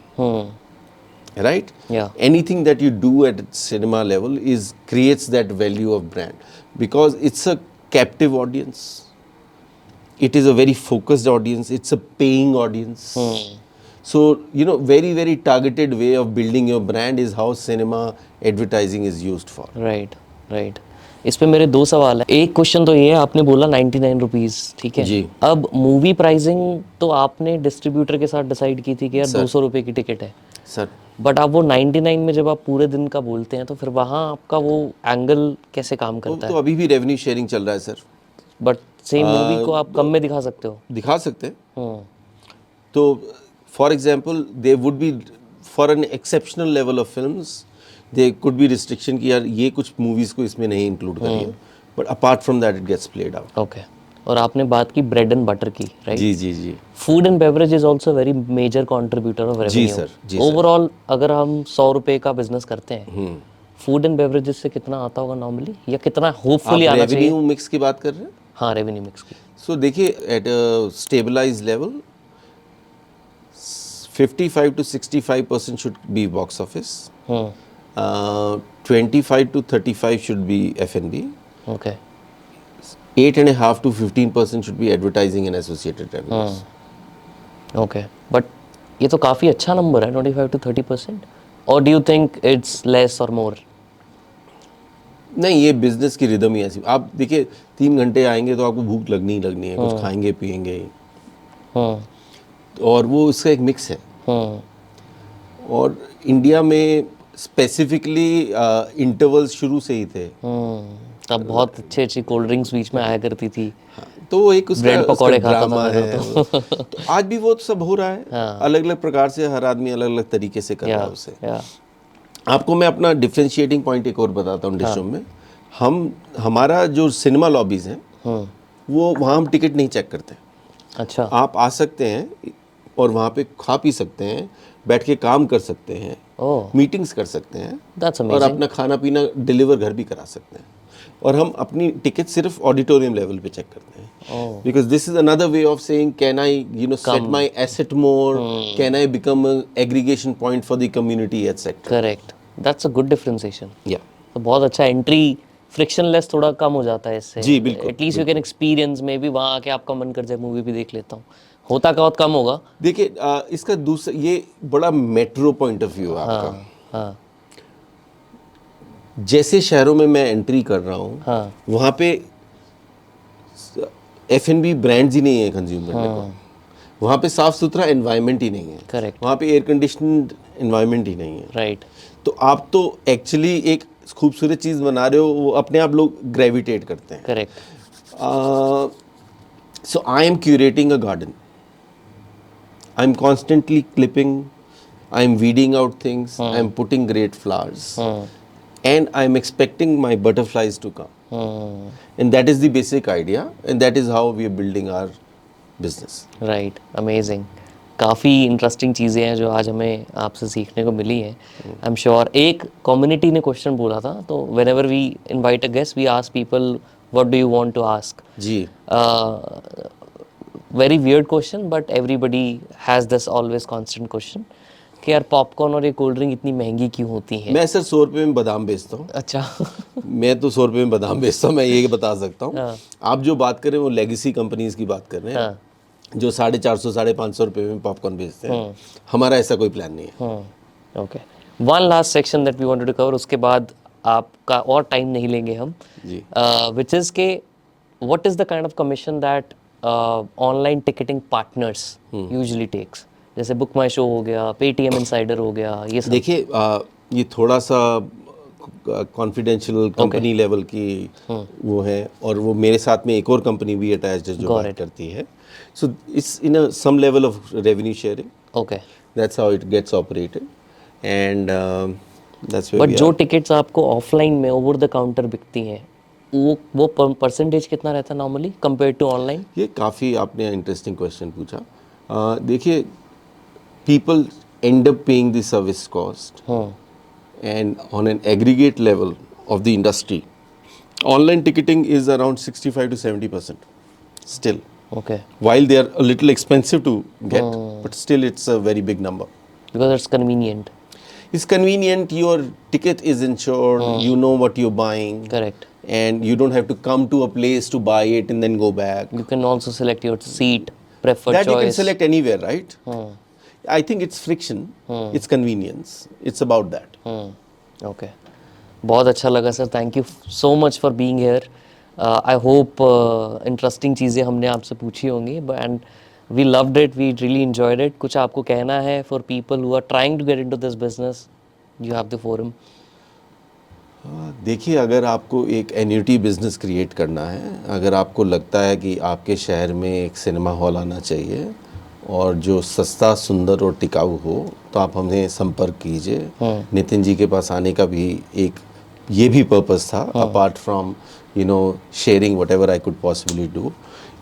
Right? Yeah. Anything that you do at cinema level creates that value of brand, because it's a captive audience. It is a very focused audience. It's a paying audience. So, very, very targeted way of building your brand is how cinema advertising is used for. Right. इस पे मेरे दो सवाल है। एक क्वेश्चन तो ये है, आपने बोला 99 रुपीज़, ठीक है जी। अब मूवी प्राइसिंग तो आपने डिस्ट्रीब्यूटर के साथ डिसाइड की थी कि यार सर। 200 रुपये की टिकट है, सर बट आप वो 99 में जब आप पूरे दिन का बोलते हैं तो फिर वहाँ आपका वो एंगल कैसे काम वो करता तो है? अभी भी रेवेन्यू शेयरिंग चल रहा है सर। बट सेम मूवी को आप कम में दिखा सकते हो। दिखा सकते हैं। हम्म, तो for example they would be for an exceptional level of films they could be restriction कि यार ये कुछ मूवीज़ को इसमें नहीं इंक्लूड करिए, but apart from that it gets played out. Okay. और आपने बात की ब्रेड एंड बटर की, राइट? जी जी जी। Food and beverage is also very major contributor of revenue. Sir, जी सर। ओवरऑल अगर हम 100 रुपये का बिजनेस करते हैं, फूड एंड बेवरेजेस से कितना आता होगा नॉर्मली, या कितना आप होपफुली आना चाहिए? रेवेन्यू मिक्स की बात कर रहे हैं? हाँ, रेवेन्यू मिक्स की। सो देखिए at a stabilized level 55 to 65% should be box office. 25 to 35 should be F&B. Okay 8.5 to 15% should be advertising and associated revenues. Okay, but ये तो काफ़ी अच्छा नंबर है, 25 to 30%। और do you think it's less और मोर? नहीं, ये बिजनेस की रिदम ही ऐसी। आप देखिए 3 घंटे आएंगे तो आपको भूख लगनी ही लगनी है, कुछ खाएंगे पिएंगे, और वो इसका एक मिक्स है। और इंडिया में स्पेसिफिकली इंटरवल्स शुरू से ही थे। तब बहुत अच्छी अच्छी कोल्ड ड्रिंक्स बीच में आया करती थी, तो वो एक उसका ब्रेड पकौड़े खाता ड्रामा था है। तो आज भी वो सब हो रहा है, अलग अलग प्रकार से, हर आदमी अलग अलग तरीके से कर रहा है उसे। आपको मैं अपना डिफरेंशिएटिंग पॉइंट एक और बताता हूँ डिशों में। हमारा जो सिनेमा लॉबीज हैं वो वहाँ हम टिकट नहीं चेक करते। अच्छा, आप आ सकते हैं और वहाँ पे खा पी सकते हैं, बैठ के काम कर सकते हैं, ओह मीटिंग्स कर सकते हैं, दैट्स और अमेजिंग। अपना खाना पीना डिलीवर घर भी करा सकते हैं। और हम अपनी टिकट सिर्फ ऑडिटोरियम लेवल पे चेक करते हैं, because this is another way of saying can I set my asset more, can I become aggregation point for the community etcetera. Correct, that's a good differentiation. या तो बहुत अच्छा, एंट्री फ्रिक्शनलेस थोड़ा कम हो जाता है इससे। जी, बिल्कुल, at least you can experience, may be वहाँ आके आपका मन कर जाए मूवी भी देख लेता हूँ। होता का बहुत कम होगा। देखिए इसका दूसरा ये बड़ा मेट्रो पॉइंट ऑफ व्यू है आपका। हाँ जैसे शहरों में मैं एंट्री कर रहा हूँ, हाँ वहाँ पे F&B ब्रांड्स ही नहीं है कंज्यूम करने को। वहाँ पे साफ सुथरा एनवायरनमेंट ही नहीं है। करेक्ट, वहाँ पे एयर कंडीशनड एनवायरनमेंट ही नहीं है। राइट। तो आप तो एक्चुअली एक खूबसूरत चीज़ बना रहे हो, वो अपने आप लोग ग्रेविटेट करते हैं। Correct, so I M curating a garden, I am constantly clipping, I am weeding out things, I am putting great flowers, and I am expecting my butterflies to come. And that is the basic idea, and that is how we are building our business. Right, amazing. काफ़ी इंटरेस्टिंग चीज़ें हैं जो आज हमें आपसे सीखने को मिली हैं। आई एम श्योर एक कम्युनिटी ने क्वेश्चन बोला था, तो whenever we invite a guest we ask people what do you want to ask. जी। Very weird question, but everybody has this always constant question कि यार पॉपकॉर्न और ये कोल्ड ड्रिंक इतनी महंगी क्यों होती है? मैं सर 100 रुपये में बादाम बेचता हूँ। अच्छा मैं तो 100 रुपये में बादाम बेचता हूँ, मैं ये बता सकता हूँ। आप जो बात कर रहे हैं वो लेगेसी कंपनीज की बात कर रहे हैं, जो 450 550 रुपये में पॉपकॉर्न बेचते हैं। हमारा ऐसा कोई प्लान नहीं है। Okay, one last section that we wanted to cover, उसके बाद आपका और टाइम नहीं लेंगे हम, जी। विच इज़ के what is the kind of commission that online ticketing partners usually takes? जैसे बुक माई शो हो गया, पेटीएम इनसाइडर हो गया, ये सब। देखिए ये थोड़ा सा कॉन्फिडेंशियल कंपनी लेवल की वो है, और वो मेरे साथ में एक और कंपनी भी अटैच्ड है जो बात करती है। So it's in a some level of revenue sharing. Okay, that's how it gets operated, and that's but जो टिकट्स आपको ऑफलाइन में ओवर द काउंटर बिकती हैं, वो परसेंटेज कितना रहता है नॉर्मली कंपेयर टू ऑनलाइन? ये काफ़ी आपने इंटरेस्टिंग क्वेश्चन पूछा। देखिए people end up paying the service cost, and on an aggregate level of the industry, online ticketing is around 65 to 70% still. Okay, While they are a little expensive to get, but still it's a very big number. because it's convenient. It's convenient, your ticket is insured, you know what you're buying. Correct. And you don't have to come to a place to buy it and then go back. You can also select your seat, preferred That choice. you can select anywhere, right? I think it's friction, it's convenience, it's about that. Okay. बहुत अच्छा लगा sir, thank you so much for being here. I hope interesting चीज़ें हमने आपसे पूछी होंगी, and we loved it, we really enjoyed it. कुछ आपको कहना है for people who are trying to get into this business? You have the forum. देखिए, अगर आपको एक एन्युटी बिज़नेस क्रिएट करना है, अगर आपको लगता है कि आपके शहर में एक सिनेमा हॉल आना चाहिए और जो सस्ता, सुंदर और टिकाऊ हो, तो आप हमें संपर्क कीजिए। नितिन जी के पास आने का भी एक ये भी पर्पस था, apart from sharing what ever I could possibly do,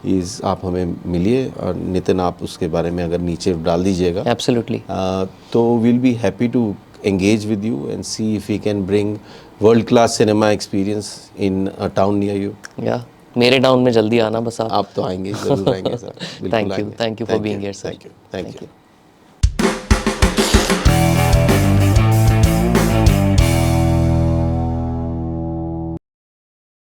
is आप हमें मिलिए। और नितिन, आप उसके बारे में अगर नीचे डाल दीजिएगा, एब्सोल्युटली। तो we'll be happy to engage with you and see if we can bring world class cinema experience in a town near you. या मेरे टाउन में जल्दी आना बस आप। आप तो आएंगे, ज़रूर आएंगे सर, बिल्कुल आएंगे। Thank you for being here sir. Thank you.